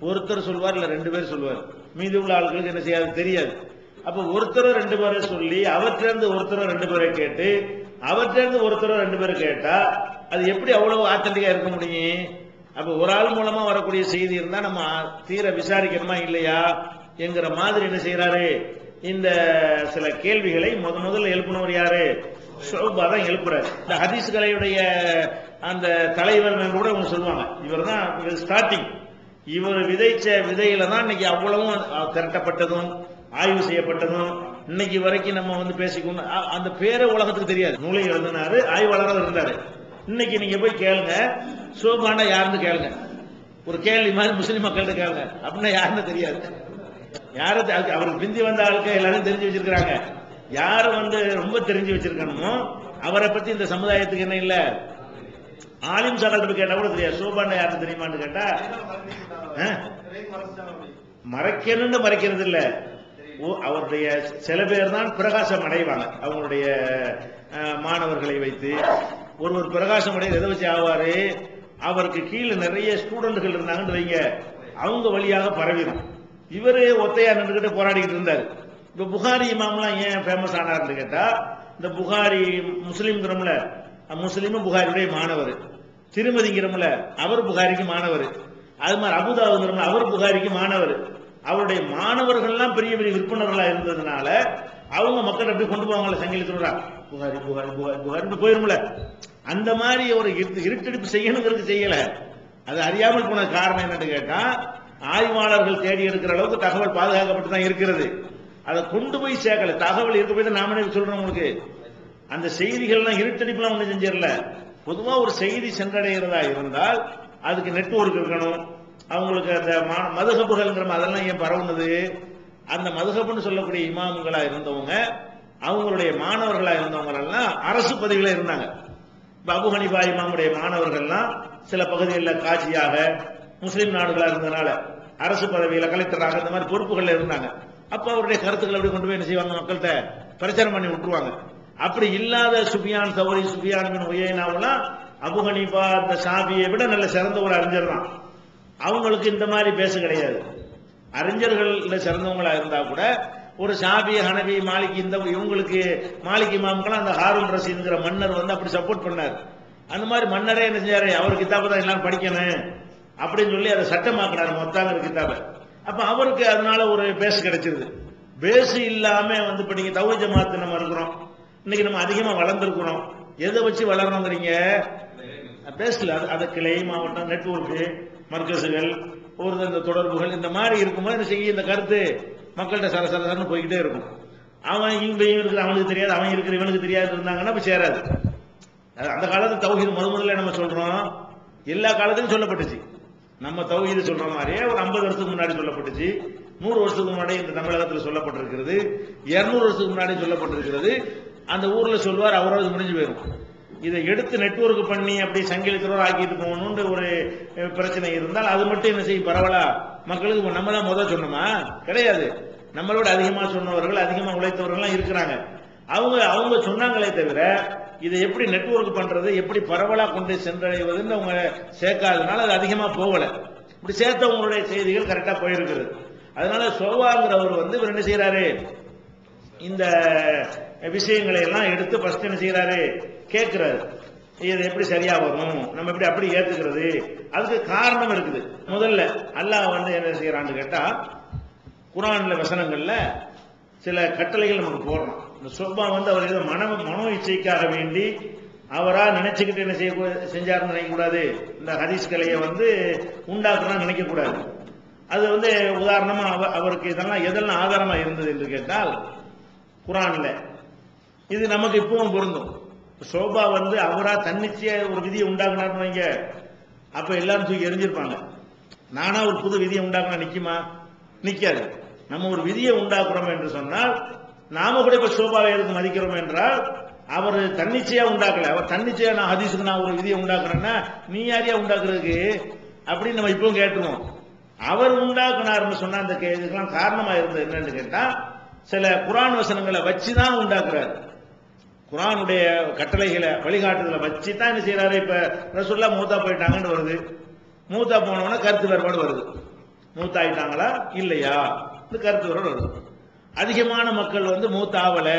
ஒருத்தர் சொல்வார் இல்ல 2 பேர் சொல்வார், மீதி உள்ள ஆட்களுக்கு என்ன செய்யாது தெரியாது. அப்ப ஒருத்தர் 2 பேரை சொல்லி அவற்றிலிருந்து ஒருத்தர் 2 பேரை கேட்டு அவற்றிலிருந்து ஒருத்தர் 2 பேரை கேட்டா அது எப்படி அவ்வளவு ஆத்தன்டிக்கா இருக்க முடியும்? அப்ப ஒரு ஆள் மூலமா வரக்கூடிய செய்தி இருந்தா நம்ம தீர விசாரிக்கணுமா இல்லையா என்கிற மாதிரி என்ன செய்யறாரு, இந்த சில கேள்விகளை முதல்ல எழுப்பினவர் யாரு, ஷுபா தான் எழுப்புறாரு. இந்த ஹதீஸ் கலையுடைய அந்த தலைவர் கூட அவங்க சொல்லுவாங்க, இவர் தான் ஸ்டார்டிங், இவர் விதைச்ச விதையில தான் இன்னைக்கு அவ்வளவும் திரட்டப்பட்டதும் ஆய்வு செய்யப்பட்டதும் இன்னைக்கு வரைக்கும் நம்ம பேசிக்கணும். அந்த பேரை உலகத்துக்கு தெரியாது. நூலை எழுதினாரு, ஆய்வாளராக இருந்தாரு. இன்னைக்கு நீங்க போய் கேளுங்க, ஷுபானா யாருன்னு கேளுங்க, ஒரு கேள்வி மாதிரி முஸ்லிம் மக்கள்கிட்ட கேளுங்க, அப்படின்னா யாருன்னு தெரியாது. யார அவருக்கு பிந்தி வந்த ஆளுக்கு எல்லாரும் தெரிஞ்சு வச்சிருக்கிறாங்க. யாரு ரொம்ப தெரிஞ்சு வச்சிருக்கணுமோ அவரை பத்தி இந்த சமுதாயத்துக்கு என்ன இல்ல, ஆலிம் சாகல் கேட்டா கூட தெரியாது. ஷுபானா யாருன்னு தெரியுமான்னு கேட்டா மறைக்கிறது இல்ல, அவருடைய சில பேர் தான் பிரகாசம் அடைவாங்க. அவங்களுடைய மாணவர்களை வைத்து ஒருவர் பிரகாசம் அடைய எதை வச்சு ஆவாரு, அவருக்கு கீழே நிறைய ஸ்டூடெண்ட்கள் இருந்தாங்கன்னு வைங்க, அவங்க வழியாக பரவிடும். இவரு ஒத்தையா நின்றுகிட்டு போராடிக்கிட்டு இருந்தாரு. இப்ப புகாரி இமாம்லாம் ஏன் ஃபேமஸ் ஆனார்னு கேட்டா, இந்த புகாரி முஸ்லீம்ங்கிறோம்ல, முஸ்லீமும் புகாரியுடைய மாணவர், திருமதிங்கிறோம்ல அவர் புகாரிக்கு மாணவர், அது மாதிரி அபுதாவுங்கிறோம்ல அவர் புகாரிக்கு மாணவர். அவருடைய மாணவர்கள்லாம் பெரிய பெரிய விற்பனர்களா இருந்ததுனால அவங்க மக்கள் எப்படி கொண்டு போவாங்கல்ல, சங்கிலி சொல்றா புகாரி புகாரி புகாரி புகாரி போயிரும்ல. அந்த மாதிரி ஒரு இருட்டடிப்பு செய்யணுங்கிறது செய்யல. அது அறியாமல் போன காரணம் என்னன்னு கேட்டா, ஆய்வாளர்கள் தேடி எடுக்கிற அளவுக்கு தகவல் பாதுகாக்கப்பட்டு தான் இருக்கிறது. அதை கொண்டு போய் சேர்க்கல. தகவல் இருக்க போய் நாமளே சொல்றோம் உங்களுக்கு. அந்த செய்திகள்லாம் இருட்டடிப்புலாம் ஒண்ணு செஞ்சிடல. பொதுவா ஒரு செய்தி சென்றடைகிறதா இருந்தால் அதுக்கு நெட்வொர்க் இருக்கணும். அவங்களுக்கு அந்த மதுஹபுகள்ங்கிற அதெல்லாம் ஏன் பரவுனது, அந்த மதுஹப்னு சொல்லக்கூடிய இமாம்களா இருந்தவங்க, அவங்களுடைய மாணவர்களா இருந்தவங்க எல்லாம் அரசு பதவியில இருந்தாங்க. அபு ஹனீஃபா இமாமுடைய மாணவர்கள்லாம் சில பகுதிகளில் காட்சியாக முஸ்லீம் நாடுகளா இருந்ததுனால அரசு பதவியில கலெக்டராக இந்த மாதிரி பொறுப்புகள்ல இருந்தாங்க. அப்ப அவருடைய கருத்துக்களை அப்படி கொண்டு போய் என்ன செய்வாங்க, மக்கள்கிட்ட பிரச்சாரம் பண்ணி விட்டுருவாங்க. அப்படி இல்லாத சுஃபியான் சௌரி, சுஃபியான் பின் உயைனாவெல்லாம் அபு ஹனீஃபா அந்த ஷாஃபியை விட நல்ல சிறந்த ஒரு அறிஞர் தான். அவங்களுக்கு இந்த மாதிரி பேச கிடையாது. அறிஞர்கள் சிறந்தவங்களா இருந்தா கூட ஒரு ஷாஃபி, ஹனபி, மாலிகி இவங்களுக்கு மாலிகி இமாம்கெல்லாம் அந்த ஹாரூன் ரஷீதுங்கிற மன்னர் அப்படி சப்போர்ட் பண்ணார். அந்த மாதிரி மன்னரே என்ன செஞ்சாரு, அவர் கிதாபை தான் எல்லாரும் படிக்கணும் அப்படின்னு சொல்லி அதை சட்டமாக்கினார் மொத்தாங்கிற கிதாபை. அப்ப அவருக்கு அதனால ஒரு பேசு கிடைச்சிருது. பேசு இல்லாம இப்ப நீங்க தௌஹீத் ஜமாத் நம்ம இருக்கிறோம், இன்னைக்கு நம்ம அதிகமா வளர்ந்துருக்கிறோம். எதை வச்சு வளரணுங்கிறீங்க, பேஸ்ல அது கிளை மாவட்டம் நெட்வொர்க்கு மர்க்கசுகள் ஒரு இந்த தொடர்புகள் இந்த மாதிரி இருக்கும்போது என்ன செய்ய இந்த கருத்து மக்கள்கிட்ட சரசரன்னு போய்கிட்டே இருக்கும். அவன் இவன் இருக்கிற அவனுக்கு தெரியாது, அவன் இருக்கிற இவனுக்கு தெரியாது இருந்தாங்கன்னா இப்ப சேராது. அந்த காலத்து தௌஹீத் முதல்ல நம்ம சொல்றோம், எல்லா காலத்திலும் சொல்லப்பட்டுச்சு. நம்ம தௌஹீத் சொல்ற மாதிரியே ஒரு 50 வருஷத்துக்கு முன்னாடி சொல்லப்பட்டுச்சு, 100 வருஷத்துக்கு முன்னாடி இந்த தமிழகத்தில் சொல்லப்பட்டிருக்கிறது, 200 வருஷத்துக்கு முன்னாடி சொல்லப்பட்டிருக்கிறது. அந்த ஊர்ல சொல்வார், அவராவது முடிஞ்சு போயிடும். இதை எடுத்து நெட்வொர்க் பண்ணி அப்படி சங்கிலிக்கிறோர் ஆக்கிட்டு போகணும்னு ஒரு பிரச்சனை இருந்தால் அது மட்டும் என்ன செய்யும் பரவலா மக்களுக்கு நம்ம தான் முதல் சொன்னோமா? கிடையாது. நம்மளோட அதிகமா சொன்னவர்கள், அதிகமா உழைத்தவர்கள் இருக்கிறாங்க. அவங்க சொன்னாங்களே தவிர இதை எப்படி நெட்வொர்க் பண்றது, எப்படி பரவலா கொண்டு சென்றடைவதுன்னு அவங்க சேர்க்காதனால அது அதிகமா போகல. இப்படி சேர்த்தவங்களுடைய செய்திகள் கரெக்டா போயிருக்கிறது. அதனால சோவாங்கிறவர் இவர் என்ன செய்யறாரு, இந்த விஷயங்களை எல்லாம் எடுத்து ஃபர்ஸ்ட் என்ன செய்யறாரு, கேட்கிறாரு. இது எப்படி சரியா வரும், நம்ம எப்படி அப்படி ஏத்துக்கிறது? அதுக்கு காரணம் இருக்குது. முதல்ல அல்லாஹ் என்ன செய்யறான்னு கேட்டா, குர்ஆன்ல வசனங்கள்ல சில கட்டளைகள் நமக்கு போடுறோம். இந்த சொப்பா அவர் ஏதோ மனோ இச்சைக்காக வேண்டி அவரா நினைச்சுக்கிட்டு என்ன செஞ்சாருன்னு நினைக்க கூடாது. இந்த ஹதீஸ் கலையை உண்டாக்குறான்னு நினைக்க கூடாது. அது உதாரணமா அவருக்கு எதெல்லாம் ஆதாரமா இருந்தது என்று கேட்டால், குர்ஆன்ல இது நமக்கு இப்பவும் பொருந்தும். சோபா அவரா தன்னிச்சையா ஒரு விதியை உண்டாக்குனாருன்னு வைங்க, அப்ப எல்லாரும் தூக்கி எரிஞ்சிருப்பாங்க. நானா ஒரு புது விதியை உண்டாக்குனா நிக்குமா? நிக்காது. நம்ம ஒரு விதியை உண்டாக்குறோம் என்று சொன்னால், நாம கூட இப்ப சோபாவை எதுக்கு மதிக்கிறோம் என்றால், அவர் தன்னிச்சையா உண்டாக்கல. அவர் தன்னிச்சையா நான் ஹதீஸுக்கு நான் ஒரு விதியை உண்டாக்குறேன்னா நீ யாரையா உண்டாக்குறதுக்கு அப்படின்னு நம்ம இப்பவும் கேட்டுருவோம். அவர் உண்டாக்குனாருன்னு சொன்னா அந்த இதுக்கெல்லாம் காரணமா இருந்தது என்னன்னு கேட்டா, சில குர்ஆன் வசனங்களை வச்சுதான் உண்டாக்குறாரு. குர்ஆனுடைய கட்டளைகளை வழிகாட்டுதலை வச்சு தான் என்ன செய்யறாரு. இப்ப ரசூலுல்லாஹ் மூத்தா போயிட்டாங்கன்னு வருது, மூத்தா போனவன கருத்து வேறுபாடு வருது. மூத்தாயிட்டாங்களா இல்லையா கருத்து வேறுபாடு வருது. அதிகமான மக்கள் மூத்த ஆவல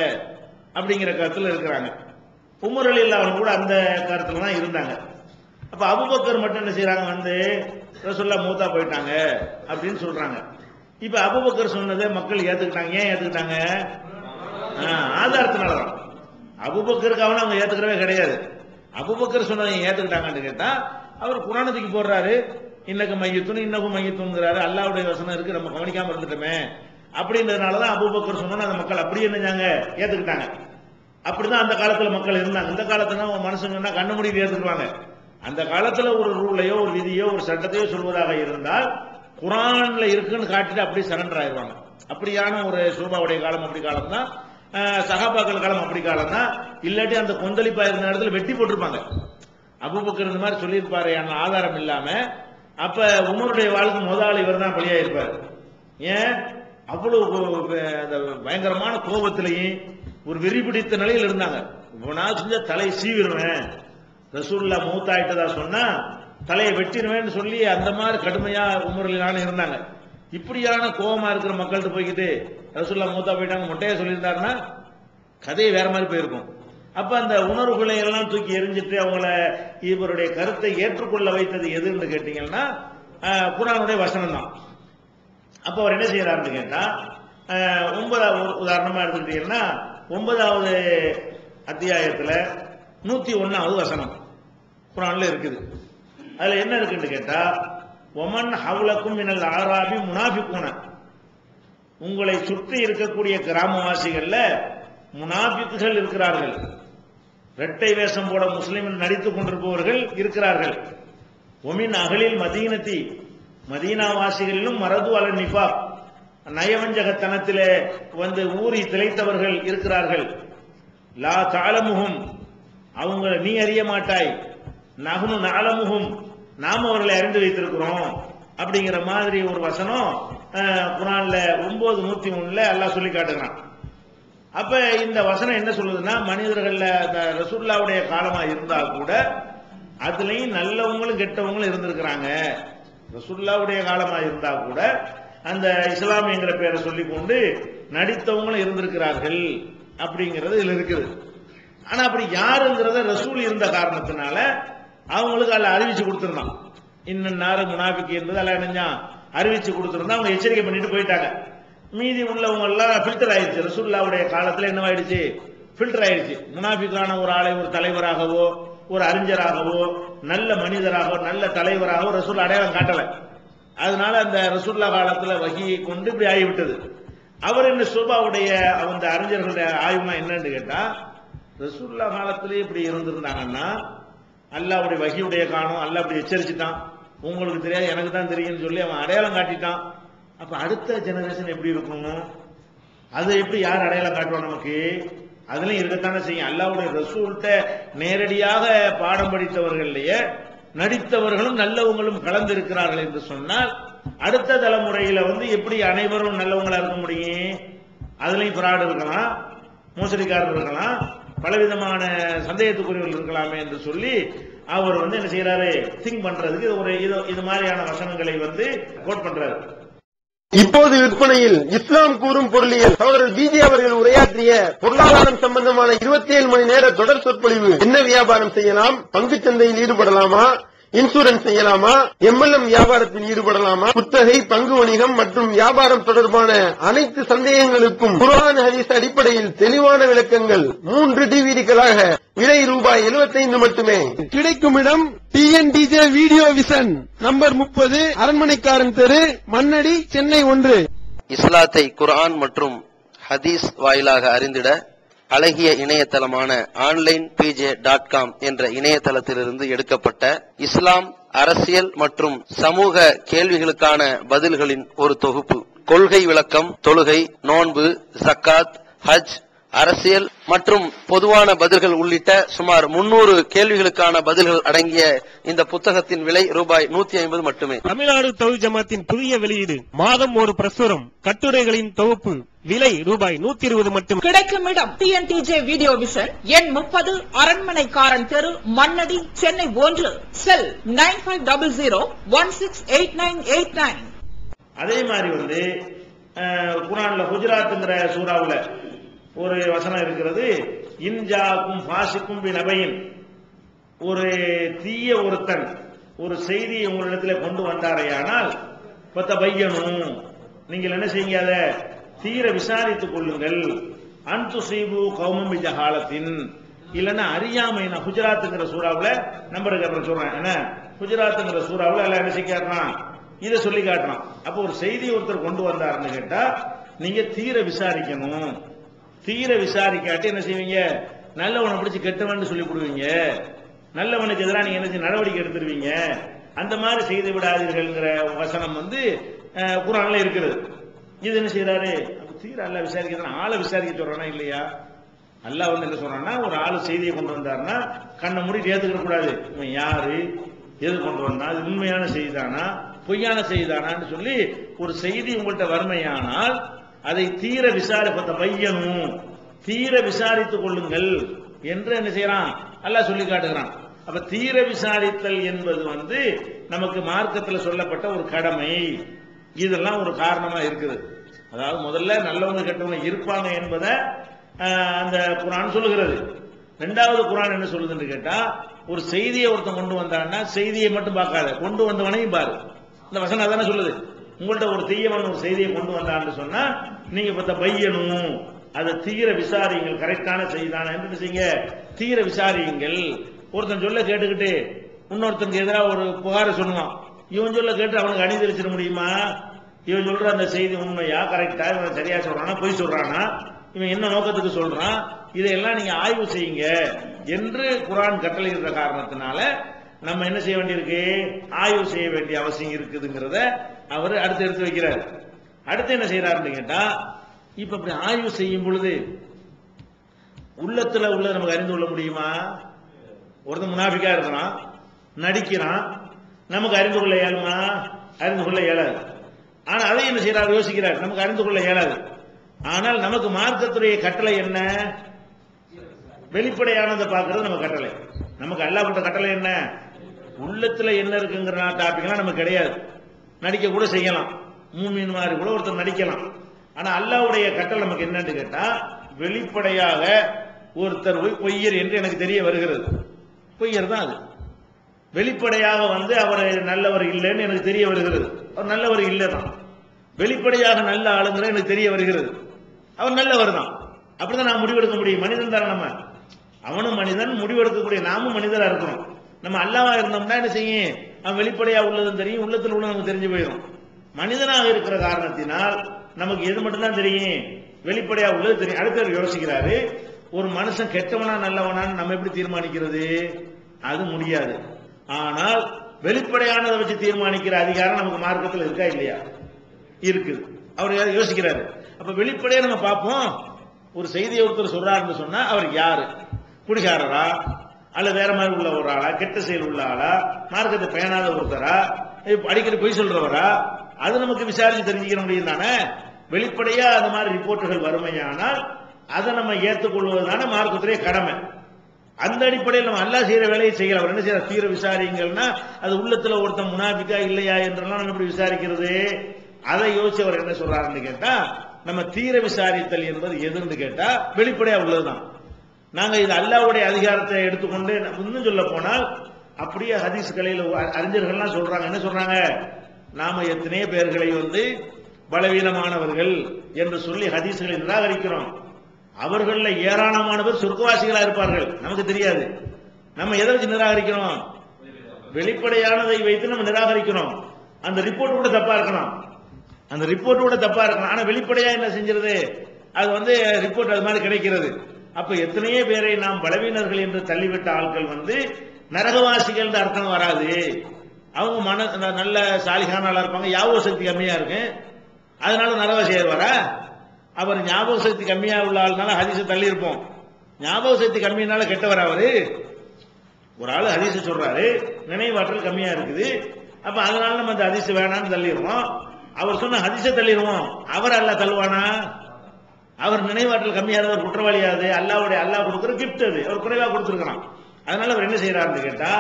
அப்படிங்கிற கருத்துல இருக்கிறாங்க. உமர் ரலியல்லாஹு அன்ஹு கூட அந்த கருத்துல தான் இருந்தாங்க. அப்ப அபூபக்கர் மட்டும் என்ன செய்யறாங்க, ரசூலுல்லாஹ் மூத்தா போயிட்டாங்க அப்படின்னு சொல்றாங்க. இப்ப அபூபக்கர் சொன்னதை மக்கள் ஏத்துக்கிட்டாங்க. ஏன் ஏத்துக்கிட்டாங்க? ஆதாரத்தினாலதான். அபூபக்கருக்கு அவங்க ஏத்துக்கிறவே கிடையாது. அபூபக்கர் சொன்னதை ஏத்துக்கிட்டாங்கன்னு கேட்டா, அவர் குர்ஆனுக்கு போடுறாரு, இன்னக்கு மையத்துன்னு இன்னக்கும் மையத்துங்கிறாரு. அல்லாஹ்வுடைய வசனம் இருக்கு, நம்ம கவனிக்காம இருந்துட்டோமே அப்படின்றதுனாலதான் அபூபக்கர் சொன்னா அந்த மக்கள் அப்படியே என்னஞ்சாங்க, ஏத்துக்கிட்டாங்க. அப்படிதான் அந்த காலத்துல மக்கள் இருந்தாங்க. இந்த காலத்துல மனுஷன் சொன்னா கண்ணு மூடி ஏத்துக்குவாங்க. அந்த காலத்துல ஒரு ரூலையோ ஒரு விதியோ ஒரு சட்டத்தையோ சொல்வதாக இருந்தால் குர்ஆன்ல இருக்குன்னு காட்டிட்டு அப்படியே சரண்டர் ஆயிடுவாங்க. அப்படியான ஒரு சூபாவுடைய காலம் அப்படி காலம் தான், சஹாபாக்கள் காலம் அப்படி காலம் தான். இல்லாட்டி அந்த கொந்தளிப்பா இருந்த இடத்துல வெட்டி போட்டிருப்பாங்க. அபூபக்கர் இந்த மாதிரி சொல்லியிருப்பாரு ஆதாரம் இல்லாம. அப்ப உமருடைய வாழ்க்கை முதலாளி இவர் தான் பலியாயிருப்பார். ஏன்? அவ்வளவு பயங்கரமான கோபத்திலையும் ஒரு வெறி பிடித்த நிலையில் இருந்தாங்க. நான் செஞ்ச தலை சீவிடுவேன், ரசூலுல்லாஹ் மூத்தாயிட்டதா சொன்னா தலையை வெட்டிடுவேன்னு சொல்லி அந்த மாதிரி கடுமையா உமர்லான இருந்தாங்க. இப்படியான கோபமா இருக்கிற மக்கள்கிட்ட போய்கிட்டு ரசூலுல்லாஹ் மூத்தா போயிட்டாங்க மொட்டையா சொல்லியிருந்தாருன்னா கதையை வேற மாதிரி போயிருக்கும். அப்ப அந்த உணர்வுகளை எல்லாம் தூக்கி எரிஞ்சிட்டு அவங்கள இவருடைய கருத்தை ஏற்றுக்கொள்ள வைத்தது எதுன்னு கேட்டீங்கன்னா குர்ஆனுடைய வசனம் தான். அப்ப அவர் என்ன செய்யறாருன்னு கேட்டா, 9வது உதாரணமா எடுத்துக்கிட்டீங்கன்னா 9வது அத்தியாயத்துல 101வது வசனம் குர்ஆன்ல இருக்குது. அதுல என்ன இருக்குன்னு கேட்டா, ஒமன் ஹவுலக்கும் மினல் ஆராபி முனாஃபிகூன, உங்களை சுற்றி இருக்கக்கூடிய கிராமவாசிகள்ல முனாஃபிக்குகள் இருக்கிறார்கள். இரட்டை வேஷம் போட முஸ்லிமில் நடித்துக் கொண்டிருப்பவர்கள் இருக்கிறார்கள். ஒமின் அகலில் மதீனத்தி, மதீனாவாசிகளிலும் மரது அல நிஃபா, நயவஞ்சகத்தனத்திலே ஊறி திளைத்தவர்கள் இருக்கிறார்கள். லா தஅலமுஹும், அவங்க நீ அறிய மாட்டாய். நஹ்னு நஅலமுஹும், நாம் அவர்களை அறிந்து வைத்திருக்கிறோம் அப்படிங்கிற மாதிரி ஒரு வசனம் குர்ஆன்ல 9:103 அல்லாஹ் சொல்லி காட்டுகிறான். அப்ப இந்த வசனம் என்ன சொல்லுதுன்னா, மனிதர்கள்ல ரசூலுல்லாஹ்வுடைய காலமா இருந்தா கூட அதுலயும் நல்லவங்களும் கெட்டவங்களும் இருந்திருக்கிறாங்க. ரசூலுல்லாஹ்வுடைய காலமா இருந்தா கூட அந்த இஸ்லாமியங்கிற பேரை சொல்லி கொண்டு நடித்தவங்களும் இருந்திருக்கிறார்கள் அப்படிங்கிறது இதுல இருக்குது. ஆனா அப்படி யாருங்கிறத ரசூல் இருந்த காரணத்தினால அவங்களுக்கு அல்ல அறிவிச்சு கொடுத்திருந்தான். இன்னும் நேர முனாஃபிக் என்பது அல்ல நினைஞ்சா அறிவிச்சு கொடுத்திருந்தா அவங்க எச்சரிக்கை பண்ணிட்டு போயிட்டாங்க. மீதி உள்ளவங்க எல்லாம் ஃபில்டர் ஆயிடுச்சு. ரசூலுல்லாஹ்வுடைய காலத்துல என்னவாயிடுச்சு, ஃபில்டர் ஆயிடுச்சு. முனாஃபிக்கான ஒரு ஆளை ஒரு தலைவராகவோ ஒரு அறிஞராகவோ நல்ல மனிதராகவோ நல்ல தலைவராகவோ ரசூல் அடையாளம் காட்டல. அதனால அந்த ரசூல்லா காலத்துல வஹியை கொண்டு இப்படி ஆகிவிட்டது. அவர் என்ன ஷோபாவுடைய அந்த அறிஞர்களுடைய ஆய்வுனா என்னன்னு கேட்டா, ரசூல்லா காலத்திலே இப்படி இருந்திருந்தாங்கன்னா அல்லாஹ்வுடைய வஹியுடைய காணும், அல்லாஹ் அப்படி எச்சரிச்சுட்டான், உங்களுக்கு தெரியாது எனக்கு தான் தெரியும்னு சொல்லி அவன் அடையாளம் காட்டிட்டான். அப்ப அடுத்த ஜெனரேஷன் எப்படி இருக்கணும், அது எப்படி யார் அடையாளம் காட்டுவோம் நமக்கு? அதுலயும் இருக்கத்தானே செய்யும். அல்லாஹ்வுடைய ரசூல்கிட்ட நேரடியாக பாடம் படித்தவர்களையே நடித்தவர்களும் நல்லவங்களும் கலந்து இருக்கிறார்கள் என்று சொன்னால் அடுத்த தலைமுறையில எப்படி அனைவரும் நல்லவங்களா இருக்க முடியும்? அதுலயும் பிராடு இருக்கலாம், மோசடிக்காரர் இருக்கலாம், பலவிதமான சந்தேகத்துக்குரியவர்கள் இருக்கலாமே என்று சொல்லி அவர் என்ன செய்யறாரு, திங்க் பண்றதுக்கு ஒரு இது மாதிரியான வசனங்களை கோட் பண்றாரு. இப்போது விற்பனையில் இஸ்லாம் கூறும் பொருளியல் சகோதரர் பிஜே அவர்கள் உரையாற்றிய பொருளாதாரம் சம்பந்தமான 27 மணி நேர தொடர் சொற்பொழிவு. என்ன வியாபாரம் செய்யலாம், பங்குச் சந்தையில் ஈடுபடலாமா, இன்சூரன்ஸ் செய்யலாமா, MLM வியாபாரத்தில் ஈடுபடலாமா, குத்தகை, பங்கு வணிகம் மற்றும் வியாபாரம் தொடர்பான அனைத்து சந்தேகங்களுக்கும் குர்ஆன் ஹதீஸ் அடிப்படையில் தெளிவான விளக்கங்கள் 3 டிவிடிகளாக விலை ரூபாய் 75 மட்டுமே. கிடைக்கும் இடம் TNDJ வீடியோ விஷன், நம்பர் 30, அரண்மனைக்காரன் தெரு, மண்ணடி, சென்னை 1. இஸ்லாத்தை குர்ஆன் மற்றும் ஹதீஸ் வாயிலாக அறிந்திட அழகிய இணையதளமான onlinepj.com என்ற இணையதளத்திலிருந்து எடுக்கப்பட்ட இஸ்லாம், அரசியல் மற்றும் சமூக கேள்விகளுக்கான பதில்களின் ஒரு தொகுப்பு. கொள்கை விளக்கம், தொழுகை, நோன்பு, ஜக்காத், ஹஜ், அரசியல் மற்றும் பொதுவான பதில்கள் உள்ளிட்ட சுமார் 300 கேள்விகளுக்கான பதில்கள் அடங்கிய இந்த புத்தகத்தின் விலை ரூபாய் 150 மட்டுமே. தமிழ்நாடு தௌஹீத் ஜமாத்தின் புதிய வெளியீடு, மாதம் ஒரு பிரசுரம், கட்டுரைகளின் தொகுப்பு, விலை ரூபாய் 120 மட்டும். கிடைக்கும் இடம் TNTJ வீடியோ விஷன், எண் 30, அரண்மனைக்காரன் தெரு, மண்ணடி, சென்னை 1. செல் 9500168989. அதே மாதிரி குர்ஆன்ல ஹுஜராத்ங்கிற சூராவுல ஒரு வசனம் இருக்கிறது, இன்ஜாக்கும் ஃபாசிக்கும் பிநபையின், ஒரு தீய ஒருத்தன் ஒரு செய்தியை உங்களிடத்தில் கொண்டு வந்தாரையானால் ஃபதபையனு, நீங்கள் என்ன செய்யுங்க, அதை தீர விசாரித்துக் கொள்ளுங்கள். அன்துஸீபு கௌமம் பிஜஹாலத்தின், இல்லன்னா அறியாமை. நான் குஜராத்ங்கிற சூறாவுல நம்பருக்கு அப்புறம் சொல்றேன். என்ன குஜராத்ங்கிற சூறாவுல எல்லாம் என்ன செய்யறான், இதை சொல்லி காட்டுறான். அப்ப ஒரு செய்தி ஒருத்தர் கொண்டு வந்தாருன்னு கேட்டா நீங்க தீர விசாரிக்கணும். தீர விசாரிக்காட்டி என்ன செய்வீங்க, நல்லவனை பிடிச்சி கெட்டவன் சொல்லி கொடுவீங்க, நல்லவனுக்கு எதிராக நீங்க என்ன நடவடிக்கை எடுத்துருவீங்க. அந்த மாதிரி செய்து விடாதீர்கள்ங்கிற வசனம் குர்ஆன்ல இருக்கிறது. இது என்ன செய்யறாரு, தீர அல்லாஹ் விசாரிக்க, ஆளை விசாரிக்க சொல்றானா இல்லையா? அல்லாஹ் என்ன சொல்றான்னா, ஒரு ஆளு செய்தியை கொண்டு வந்தாருன்னா கண்ணை மூடி ஏத்துக்கிற கூடாது. இவன் யாரு, எது கொண்டு வந்தா, அது உண்மையான செய்திதானா பொய்யான செய்திதானான்னு சொல்லி ஒரு செய்தி உங்கள்கிட்ட வறுமையானால் அதை தீர விசாரிப்பத பையனும், தீர விசாரித்துக் கொள்ளுங்கள் என்று என்ன செய்யறான், அல்லாஹ் சொல்லி காட்டுகிறான். அப்ப தீர விசாரித்தல் என்பது நமக்கு மார்க்கத்தில் சொல்லப்பட்ட ஒரு கடமை. இதெல்லாம் ஒரு காரணமா இருக்குது. அதாவது முதல்ல நல்லவங்க கெட்டவங்க இருப்பாங்க என்பதை அந்த குர்ஆன் சொல்லுகிறது. இரண்டாவது குர்ஆன் என்ன சொல்லுதுன்னு கேட்டா, ஒரு செய்தியை ஒருத்தன் கொண்டு வந்தான்னா செய்தியை மட்டும் பார்க்காத, கொண்டு வந்தவனையும் பாரு. இந்த வசனம் அதானே சொல்லுது. உங்கள்ட்ட ஒரு தீயவன் ஒரு செய்தியை கொண்டு வந்தான்னு சொன்னா நீங்க பையனும் அதை தீர விசாரியுங்கள், கரெக்டான செய்தான என்று செய்யுங்க, தீர விசாரியுங்கள். ஒருத்தன் சொல்ல கேட்டுக்கிட்டு இன்னொருத்தனுக்கு எதிராக ஒரு புகாரை சொல்லுவான், இவன் சொல்ல கேட்டு அவனுக்கு அணிதிரிச்சிட முடியுமா? இவன் சொல்ற அந்த செய்தி உண்மையா கரெக்டா, இவன் சரியா சொல்றானா பொய் சொல்றானா, இவன் என்ன நோக்கத்துக்கு சொல்றான், இதையெல்லாம் நீங்க ஆய்வு செய்யுங்க என்று குர்ஆன் கட்டளையிடுற காரணத்தினால நம்ம என்ன செய்ய வேண்டியிருக்கு, ஆய்வு செய்ய வேண்டிய அவசியம் இருக்குதுங்கிறத அவர் அடுத்து எடுத்து வைக்கிறார். அடுத்து என்ன செய்யறாருன்னு கேட்டா, இப்ப இப்படி ஆய்வு செய்யும் பொழுது உள்ளத்துல உள்ள நமக்கு அறிந்து கொள்ள முடியுமா? ஒருத்தன் முனாஃபிக்கா இருக்கிறான், நடிக்கிறான், நமக்கு அறிந்து கொள்ள இயலுமா? அறிந்து கொள்ள இயலாது. ஆனா அதை என்ன செய்யறாரு, யோசிக்கிறார், நமக்கு அறிந்து கொள்ள இயலாது. ஆனால் நமக்கு மார்க்கத்துடைய கட்டளை என்ன? வெளிப்படையானதை பார்க்கறது நம்ம கட்டளை. நமக்கு அல்லாஹ் கொடுத்த கட்டளை என்ன? உள்ளத்துல என்ன இருக்குங்கிற டாபிக்லாம் நமக்கு கிடையாது. நடிக்க கூட செய்யலாம், மூமின் மாதிரி கூட ஒருத்தர் நடிக்கலாம். ஆனா அல்லாஹ்வுடைய கட்டளை நமக்கு என்னன்னு கேட்டா, வெளிப்படையாக ஒருத்தர் பொய்யர் என்று எனக்கு தெரிய வருகிறது, பொய்யர் தான் அது. வெளிப்படையாக அவர் நல்லவர் இல்லைன்னு எனக்கு தெரிய வருகிறது, அவர் நல்லவர் இல்லை தான். வெளிப்படையாக நல்ல ஆளுங்கிற எனக்கு தெரிய வருகிறது, அவர் நல்லவர் தான். அப்படிதான் நான் முடிவெடுக்க முடியும். மனிதன் தானே நம்ம. அவனும் மனிதன், முடிவெடுக்கக்கூடிய நாமும் மனிதரா இருக்கணும். நம்ம அல்லாஹ்வா இருந்தோம்னா என்ன செய்யும், அவன் வெளிப்படையா உள்ளதும் தெரியும், உள்ளத்தில் உள்ள நமக்கு தெரிஞ்சு போயிடும். மனிதனாக இருக்கிற காரணத்தினால் நமக்கு எது மட்டும்தான் தெரியும், வெளிப்படையா உள்ளது தெரியும். அடுத்தவர் யோசிக்கிறாரு, ஒரு மனுஷன் கெட்டவனா நல்லவனான்னு நம்ம எப்படி தீர்மானிக்கிறது? அது முடியாது. ஆனால் வெளிப்படையானதை வச்சு தீர்மானிக்கிற அதிகாரம் நமக்கு மார்க்கத்தில் இருக்கா இல்லையா? இருக்குது. அவர் யோசிக்கிறாரு. அப்ப வெளிப்படையா நம்ம பார்ப்போம். ஒரு செய்தியை ஒருத்தர் சொல்றாருன்னு சொன்னா அவர் யாரு, குடிகாரரா அல்ல வேற மாதிரி உள்ள ஒரு ஆளா, கெட்ட செயல் உள்ள ஆளா, மார்க்கத்தை பேணாத ஒருத்தரா, அடிக்கடி பொய் சொல்றவரா, அது நமக்கு விசாரிச்சு தெரிஞ்சுக்கிற முடியும் தானே. வெளிப்படையா அந்த மாதிரி ரிப்போர்ட்டுகள் வறுமையானால் அதை நம்ம ஏற்றுக்கொள்வதுதானே மார்க்கத்திலே கடமை. அந்த அடிப்படையில் நம்ம அல்லாஹ் செய்யற வேலையை செய்யல. அவர் என்ன செய்யற, தீர விசாரிங்கன்னா அது உள்ளத்துல ஒருத்தன் முனாபிக்கா இல்லையா என்றெல்லாம் நம்ம எப்படி விசாரிக்கிறது? அதை யோசிச்சு அவர் என்ன சொல்றாருன்னு கேட்டா, நம்ம தீர விசாரித்தல் என்பது எதுன்னு கேட்டா வெளிப்படையா உள்ளதுதான். நாங்க இது அல்லாஹ்வுடைய அதிகாரத்தை எடுத்துக்கொண்டு இன்னும் சொல்ல போனால் அப்படியே ஹதீஸ் கலையில அறிஞர்கள்லாம் சொல்றாங்க. என்ன சொல்றாங்க, நாம எத்தனையோ பேர்களை பலவீனமானவர்கள் என்று சொல்லி ஹதீஸ்களை நிராகரிக்கிறோம். அவர்கள ஏராளமானவர் சொர்க்கவாசிகளா இருப்பார்கள், நமக்கு தெரியாது. நம்ம எதை வச்சு நிராகரிக்கிறோம்? வெளிப்படையானதை வைத்து நம்ம நிராகரிக்கிறோம். அந்த ரிப்போர்ட் கூட தப்பா இருக்கணும், அந்த ரிப்போர்ட் கூட தப்பா இருக்கணும். ஆனா வெளிப்படையா என்ன செஞ்சிருது, அது ரிப்போர்ட் அது மாதிரி கிடைக்கிறது. அப்ப எத்தனையோ பேரை நாம் பலவீனர்கள் என்று தள்ளிவிட்ட ஆட்கள் நரகவாசிகள் அர்த்தம் வராது. அவங்க நல்ல சாலிகான ஆளா இருப்பாங்க, ஞாபக சக்தி கம்மியா இருக்கு, அதனால நரகவாசியார் வர. அவர் ஞாபக சக்தி கம்மியா உள்ள ஆள்னால ஹதீஸை தள்ளி இருப்போம். ஞாபக சக்தி கம்மியினால கெட்டவர் அவரு. ஒரு ஆளு ஹதீஸை சொல்றாரு, நினைவாற்றல் கம்மியா இருக்குது, அப்ப அதனால நம்ம அந்த ஹதீஸ் வேணான்னு தள்ளிடுவோம். அவர் சொன்ன ஹதீஸை தள்ளிடுவோம். அவர் அல்லாஹ் தள்ளுவானா? அவர் நினைவாற்றல் கம்மியா இருந்தவர் குற்றவாளியாது. அல்லாஹ் கொடுக்குற கிஃப்ட் அது, அவர் குறைவா கொடுத்துருக்கலாம். அதனால அவர் என்ன செய்யறாருன்னு கேட்டா,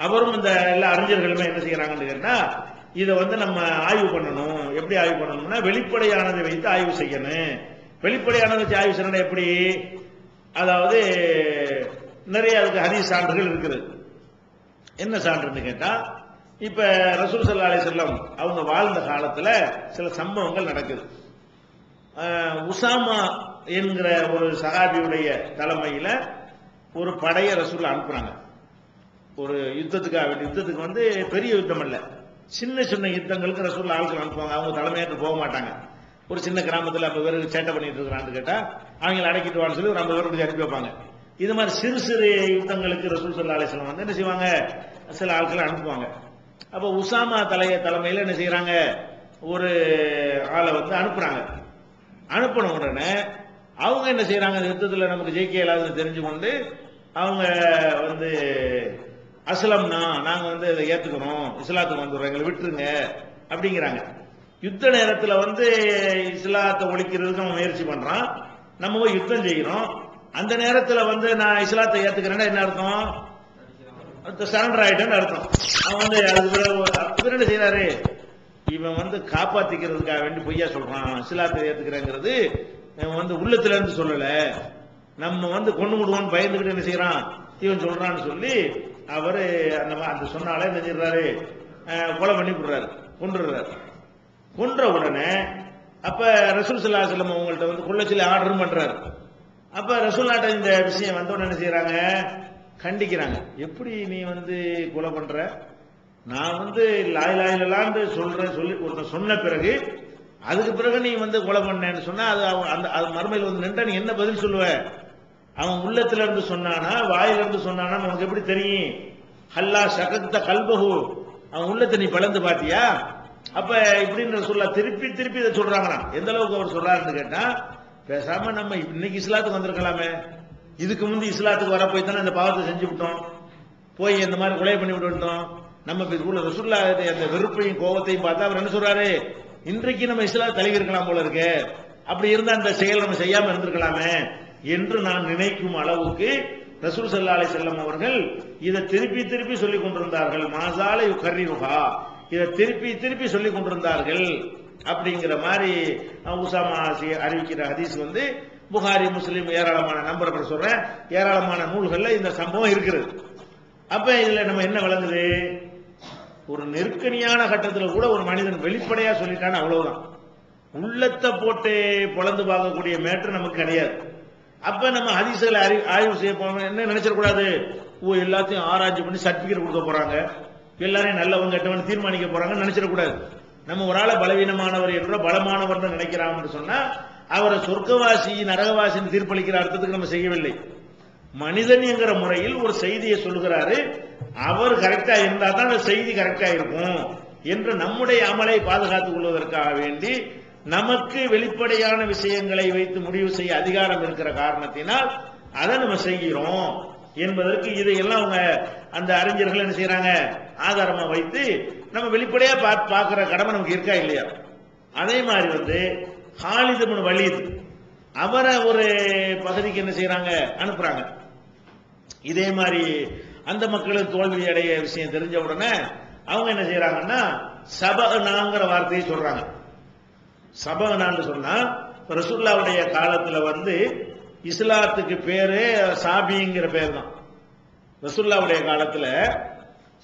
அவரும் இந்த எல்லா அறிஞர்களுமே என்ன செய்யறாங்கன்னு கேட்டா, இதை நம்ம ஆய்வு பண்ணணும். எப்படி ஆய்வு பண்ணணும்னா வெளிப்படையானதை வைத்து ஆய்வு செய்யணும். வெளிப்படையானதை வச்சு ஆய்வு செய்யணும் எப்படி? அதாவது நிறைய அதுக்கு ஹதீஸ் சான்றுகள் இருக்குது. என்ன சான்றுன்னு கேட்டா, இப்ப ரசூல் ஸல்லல்லாஹு அலைஹி வஸல்லம் அவங்க வாழ்ந்த காலத்துல சில சம்பவங்கள் நடக்குது. உசாமா என்கிற ஒரு சஹாபியுடைய தலைமையில ஒரு படையை ரசூல் அனுப்புறாங்க. ஒரு யுத்தத்துக்கு பெரிய யுத்தம் அல்ல, சின்ன சின்ன யுத்தங்களுக்கு ரசூல் ஆட்கள் அனுப்புவாங்க. அவங்க தலைமையேற்று போக மாட்டாங்க. ஒரு சின்ன கிராமத்தில் 50 பேர் சேட்டை பண்ணிட்டு இருக்கிறான்னு கேட்டா அவங்களை அடக்கிட்டு வான்னு சொல்லி ஒரு 50 பேர் அனுப்பி வைப்பாங்க. இது மாதிரி சிறு சிறு யுத்தங்களுக்கு ரசூல் ஸல்லல்லாஹு அலைஹி வஸல்லம் என்ன செய்வாங்க, சில ஆட்களை அனுப்புவாங்க. அப்ப உசாமா தலைமையில என்ன செய்யறாங்க, ஒரு ஆளை அனுப்புறாங்க. அனுப்பின உடனே அவங்க என்ன செய்யறாங்க, யுத்தத்தில் நமக்கு ஜெயிக்க இயலாதுன்னு தெரிஞ்சு கொண்டு அவங்க அஸ்லம்னா நாங்க இதை ஏத்துக்கிறோம், இஸ்லாத்துக்கு வந்துடுறோம், எங்களை விட்டுருங்க அப்படிங்கிறாங்க. யுத்த நேரத்தில் இஸ்லாத்தை ஒழிக்கிறதுக்கு நம்ம முயற்சி பண்றான், நம்ம போய் யுத்தம் செய்யறோம். அந்த நேரத்தில் நான் இஸ்லாத்தை ஏத்துக்கிறேன்னா என்ன அர்த்தம், சரண்டர் ஆயிட்டேன்னு அர்த்தம். அவன் அதுக்கு என்ன செய்யறாரு, இவன் காப்பாத்திக்கிறதுக்காக வேண்டி பொய்யா சொல்றான், இஸ்லாத்தை ஏத்துக்கிறேங்கிறது உள்ளத்துல இருந்து சொல்லல, நம்ம கொண்டு விடுவோன்னு பயந்துகிட்டு என்ன செய்யறான், இவன் சொல்றான்னு சொல்லி அவரு அந்த சொன்னாலே என்ன செய்யறாரு, கொலை பண்ணி விடுறாரு, கொன்றுறாரு. கொன்ற உடனே அப்ப ரசூல் ஸல்லல்லாஹு அலைஹி வஸல்லம் அவங்கள்ட்ட கொல்ல சொல்லி ஆர்டரும் பண்றாரு. அப்ப ரசூலுல்லாஹ் இந்த விஷயம் உடனே என்ன செய்யறாங்க, கண்டிக்கிறாங்க. எப்படி நீ கொலை பண்ற, நான் லா இலாஹ இல்லல்லாஹ்னு சொல்றேன் சொல்லி ஒருத்தன் சொன்ன பிறகு அதுக்கு பிறகு நீ கொலை பண்ணேன்னு சொன்னா அது மறுமையில் நின்றா நீ என்ன பதில் சொல்லுவ? அவன் உள்ளத்துல இருந்து சொன்னானா வாயில இருந்து சொன்னானா உனக்கு எப்படி தெரியும்? ஹல்லா ஷகத்த கல்பஹு, அவன் உள்ளத்தை நீ பிளந்து பாத்தியா? அப்ப இப்படின்ற சொல்ல திருப்பி திருப்பி இதை சொல்றாங்களா. எந்த அளவுக்கு அவர் சொல்றாருன்னு கேட்டா, பேசாம நம்ம இன்னைக்கு இஸ்லாத்துக்கு வந்திருக்கலாமே, இதுக்கு முந்தி இஸ்லாத்துக்கு வர போய் தானே இந்த பாவத்தை செஞ்சு விட்டோம், போய் இந்த மாதிரி கொலை பண்ணி விட்டுட்டோம். நம்ம ரசூலுல்லாஹ் அந்த வெறுப்பையும் கோபத்தையும் பார்த்தா அவர் என்ன சொல்றாரு, இன்றைக்கு நம்ம இஸ்லாம் தழுவி இருக்கலாம் போல இருக்கு, அப்படி இருந்தா அந்த செயல் நம்ம செய்யாம இருந்திருக்கலாமே என்று நான் நினைக்கும் அளவுக்கு ரசூல் ஸல்லல்லாஹு அலைஹி வஸல்லம் அவர்கள் இதை திருப்பி திருப்பி சொல்லிக் கொண்டிருந்தார்கள். மாசால யுகர்ரிஹா, இதை திருப்பி திருப்பி சொல்லிக் கொண்டிருந்தார்கள். அப்படிங்கிற மாதிரி உசாமா அறிவிக்கிற ஹதீஸ் புகாரி முஸ்லிம் ஏராளமான நம்பர் சொல்றேன், ஏராளமான நூல்கள்ல இந்த சம்பவம் இருக்கிறது. அப்ப இதுல நம்ம என்ன விளங்குது, ஒரு நெருக்கடியான கட்டத்தில் கூட ஒரு மனிதன் வெளிப்படையா சொல்லிட்டான்னு அவ்வளவுதான். உள்ளத்தை போட்டு பொளந்து பார்க்கக்கூடிய மேற்று நமக்கு கிடையாது. அப்ப நம்ம ஹதீஸ்களை ஆய்வு செய்ய போனோம் என்ன நினைச்சிடக்கூடாது, எல்லாத்தையும் ஆராய்ச்சி பண்ணி சர்டிபிகேட் கொடுக்க போறாங்க, எல்லாரையும் நல்லவங்க கெட்டவன் தீர்மானிக்க போறாங்கன்னு நினைச்சிடக்கூடாது. நம்ம ஒரு ஆளை பலவீனமானவர் என்ற பலமானவர் நினைக்கிறான்னு சொன்னா அவரை சொர்க்கவாசி நரகவாசின்னு தீர்ப்பளிக்கிற அர்த்தத்துக்கு நம்ம செய்யவில்லை. மனிதன் என்கிற முறையில் ஒரு செய்தியை சொல்கிறாரு, அவர் கரெக்டா இருந்தா தான் அந்த செய்தி கரெக்டா இருக்கும் என்று நம்முடைய அமலை பாதுகாத்துக் கொள்வதற்காக வேண்டி நமக்கு வெளிப்படையான விஷயங்களை வைத்து முடிவு செய்ய அதிகாரம் இருக்கிற காரணத்தினால் அதை நம்ம செய்கிறோம் என்பதற்கு இதையெல்லாம் அவங்க அந்த அறிஞர்கள் என்ன செய்யறாங்க, ஆதாரமா வைத்து நம்ம வெளிப்படையா பார்க்கிற கடமை நமக்கு இருக்கா இல்லையா. அதே மாதிரி ஹாலித் இப்னு வலீத் அவரை ஒரு பகுதிக்கு என்ன செய்யறாங்க, அனுப்புறாங்க. இதே மாதிரி அந்த மக்களுக்கு தோல்வி அடைய விஷயம் தெரிஞ்ச உடனே அவங்க என்ன செய்யறாங்கன்னா சபஅனாங்கிற வார்த்தையை சொல்றாங்க. சபஅனான்னு சொன்னா ரசூலுல்லாஹ்வுடைய காலத்துல இஸ்லாத்துக்கு பேரு சாபிங்கிற பேர் தான். ரசூலுல்லாஹ்வுடைய காலத்துல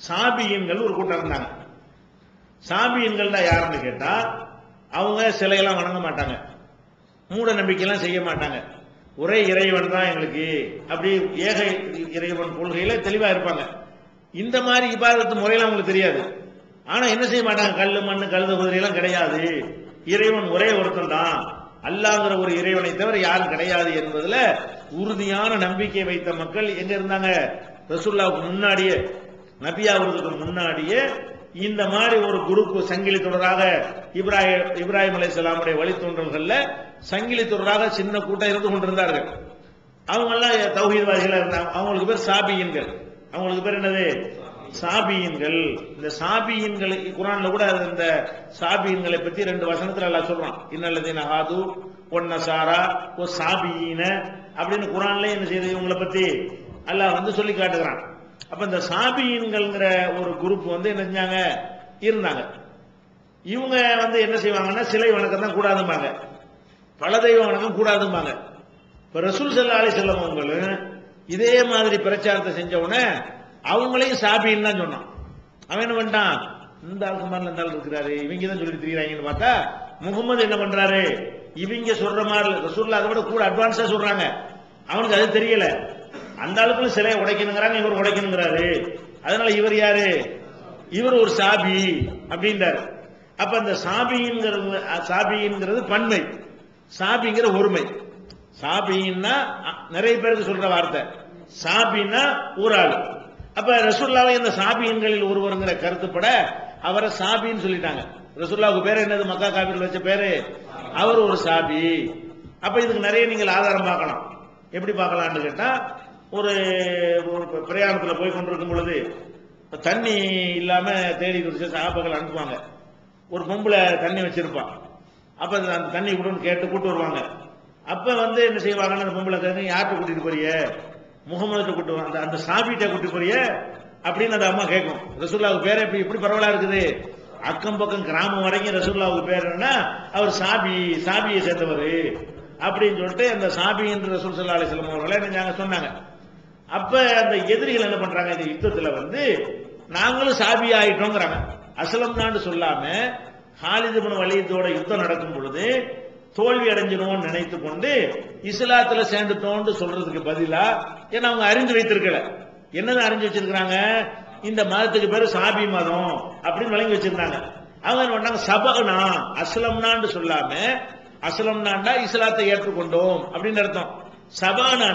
சாபியின்கள் ஒரு கூட்டம் இருந்தாங்க. சாபியின்கள் தான் யாருன்னு கேட்டா அவங்க சிலையெல்லாம் வணங்க மாட்டாங்க, மூட நம்பிக்கையெல்லாம் செய்ய மாட்டாங்க, ஒரே இறைவன் தான் எங்களுக்கு அப்படி ஏக இறைவன் கொள்கையில தெளிவா இருப்பாங்க. இந்த மாதிரி இபாதத்து முறையெல்லாம் அவங்களுக்கு தெரியாது. ஆனா என்ன செய்ய மாட்டாங்க, கல்லு மண்ணு கழுத குதிரையெல்லாம் கிடையாது, இறைவன் ஒரே ஒருத்தன் தான், அல்லாஹ்ங்கிற ஒரு இறைவனை தவிர யாரும் கிடையாது என்பதுல உறுதியான நம்பிக்கை வைத்த மக்கள் எங்க இருந்தாங்க, ரசூலுல்லாஹ்வுக்கு முன்னாடியே நபியாவதுக்கு முன்னாடியே இந்த மாதிரி ஒரு குரூப் சங்கிலி தொடராக இப்ராஹிம் அலைஹிஸ்ஸலாமுடைய வழித்தோன்றல்கள்ல சங்கிலி தொடராக சின்ன கூட்டம் இருந்து கொண்டிருந்தார்கள். அவங்க எல்லாம் தௌஹீத்வாதிகளா இருந்தாங்க. அவங்களுக்கு பேர் சாபியின்கள். அவங்களுக்கு பேர் என்னது, சாபியின்கள். இந்த சாபியின்கள் குர்ஆன்ல கூட இந்த சாபியின்களை பத்தி 2 வசனத்துல அல்லாஹ் சொல்றான். இன்னல்லதீன ஹாது வன்னசாரா வசாபியீன அப்படின்னு குர்ஆன்ல என்ன செய்யுது, இவங்களை பத்தி அல்லாஹ் சொல்லி காட்டுகிறான். அப்ப இந்த சாபியின்கள்ங்கிற ஒரு குரூப் என்ன செஞ்சாங்க, இருந்தாங்க. இவங்க என்ன செய்வாங்கன்னா சிலை வணக்கம் தான் கூடாதும்பாங்க, பல தெய்வ வணக்கம் கூடாதும்பாங்க. இப்ப ரசூல் ஸல்லல்லாஹு அலைஹி வஸல்லம் அவங்களும் இதே மாதிரி பிரச்சாரத்தை செஞ்ச உடனே அவங்களையும் சாபின்னு தான் சொன்னான். அவன் என்ன பண்ணிட்டான், இந்த ஆளுக்கு மாதிரி அந்த ஆள் இருக்கிறாரு, இவங்க தான் சொல்லிட்டு திரிகிறாங்கன்னு பார்த்தா முகமது என்ன பண்றாரு, இவங்க சொல்ற மாதிரி ரசூலுல்லாஹ் அதை விட கூட அட்வான்ஸா சொல்றாங்க. அவனுக்கு அது தெரியல, அந்த ஆளுக்குள்ள சிலையை உடைக்கணுங்கிறாங்க, இவர் உடைக்கணுங்கிறாரு. அதனால இவர் யாரு, இவர் ஒரு சாபி அப்படின்றாரு. அப்ப அந்த சாபிங்கிறது பன்மை, சாபிங்கிற ஒருமை. சாபின்னா நிறைய பேருக்கு சொல்ற வார்த்தை, சாபின்னா ஒரு ஆள். அப்ப ரசூலுல்லாஹ் இந்த சாபியன்களில் ஒருவருங்கிற கருத்துப்பட அவரை சாபின்னு சொல்லிட்டாங்க. ரசூலுல்லாஹ்வுக்கு பேர் என்னது, மக்கா காபிர்கள் வச்ச பேரு, அவர் ஒரு சாபி. அப்ப இதுக்கு நிறைய நீங்கள் ஆதாரம் பார்க்கலாம். எப்படி பார்க்கலாம்னு கேட்டா, ஒரு பிரயாணத்தில் போய் கொண்டிருக்கும் பொழுது தண்ணி இல்லாம தேடி குறிச்ச சஹாபாக்கள் அனுப்புவாங்க. ஒரு பொம்பளை தண்ணி வச்சிருப்பான். அப்ப அந்த தண்ணி கூட்டு கேட்டு கூட்டு வருவாங்க. அப்ப என்ன செய்வாங்கன்னு அந்த பொம்பளை கேட்க, யார்கிட்ட கூட்டிட்டு போறிய, முகமது கூட்டு அந்த சாபிட்ட கூட்டி போறிய அப்படின்னு அந்த அம்மா கேட்கும். ரசூலுல்லாஹ்வுக்கு பேர் எப்படி பரவலா இருக்குது, அக்கம் பக்கம் கிராமம் வரைக்கும் ரசூலுல்லாஹ்வுக்கு பேர் என்னன்னா அவர் சாபியை சேர்ந்தவர் அப்படின்னு சொல்லிட்டு அந்த சாபி என்று ரசூல் ஸல்லல்லாஹு அலைஹி வஸல்லம் அவர்களை என்ன சொன்னாங்க. அப்ப அந்த எதிரிகள் என்ன பண்றாங்க, இந்த யுத்தத்துல நாங்களும் சாபி ஆயிட்டோங்கிறாங்க. அஸ்லம்னான்னு சொல்லாம ஹாலித் இப்னு வலீதோட யுத்தம் நடக்கும் பொழுது தோல்வி அடைஞ்சிரும் நினைத்து கொண்டு இஸ்லாத்துல சேர்ந்துட்டோம்னு சொல்றதுக்கு பதிலா, ஏன்னா அவங்க அறிந்து வைத்திருக்கல, என்னதான் அறிஞ்சு வச்சிருக்காங்க, இந்த மதத்துக்கு பேரு சாபி மதம் அப்படின்னு வழங்கி வச்சிருந்தாங்க. அவங்க என்ன பண்ணாங்க, சபஅனா அஸ்லம்னான்னு சொல்லாம அஸ்லம்னாண்டா இஸ்லாத்தை ஏற்றுக்கொண்டோம் அப்படின்னு அர்த்தம், சபானா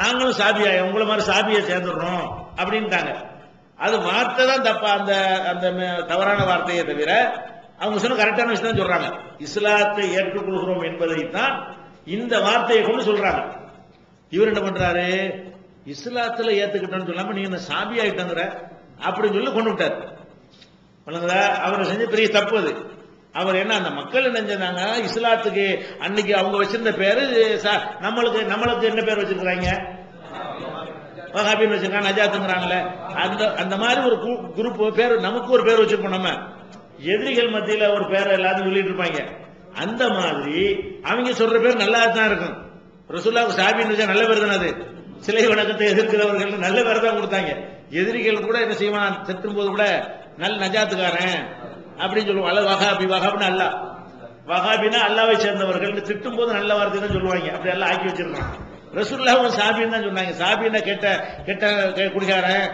நாங்களும் சாபியா உங்களை மாதிரி சாபியை சேர்ந்துடுறோம் அப்படின்ட்டாங்க. அது வார்த்தை தான் தப்பா, அந்த அந்த தவறான வார்த்தையை தவிர அவங்க சொன்ன கரெக்டான விஷயம் தான் சொல்றாங்க. இஸ்லாத்தை ஏற்றுக்கொள்கிறோம் என்பதைத்தான் இந்த வார்த்தையை கொண்டு சொல்றாங்க. இவர் என்ன பண்றாரு, இஸ்லாத்துல ஏத்துக்கிட்டோன்னு சொல்லாம நீ என்ன சாபி ஆயிட்டங்கிற அப்படின்னு சொல்லி கொண்டு விட்டார். அவரை செஞ்ச பெரிய தப்பு அது. அவர் என்ன, அந்த மக்கள் என்ன செஞ்சாங்க, இஸ்லாத்துக்கு அன்னைக்கு அவங்க வச்சிருந்த பேரு நம்மளுக்கு என்ன பேர் வச்சிருக்கிறாங்க, வஹாபின்னு வச்சிருக்காங்க, நஜாத்துங்கிறாங்களே, அந்த மாதிரி ஒரு குரூப் பேர், நமக்கு ஒரு பேர் வச்சிருப்போம். நம்ம எதிரிகள் மத்தியில ஒரு பேரை எல்லாரும் சொல்லிட்டு இருப்பாங்க. அந்த மாதிரி அவங்க சொல்ற பேர் நல்லா தான் இருக்கும். ரசூலுல்லாஹ்வுக்கு சாபின்னு வச்சா நல்ல பேர் தானே அது. சிலை வணக்கத்தை எதிர்க்கிறவர்கள் நல்ல பேர் தான் கொடுத்தாங்க. எதிரிகள் கூட என்ன செய்வான், திட்டும் போது கூட நல்ல நஜாத்துக்காரன் அப்படின்னு சொல்லுவாங்க. அல்ல வஹாபின்னு அல்ல, வஹாபினா அல்லாவை சேர்ந்தவர்கள் திட்டும் போது நல்ல வார்த்தை தான் சொல்லுவாங்க. அப்படி எல்லாம் ஆக்கி வச்சிருக்கான். ரசூலுல்லாஹ் சாபின்னு தான் சொன்னாங்க. சாபின்னா கெட்ட குடிகாரன்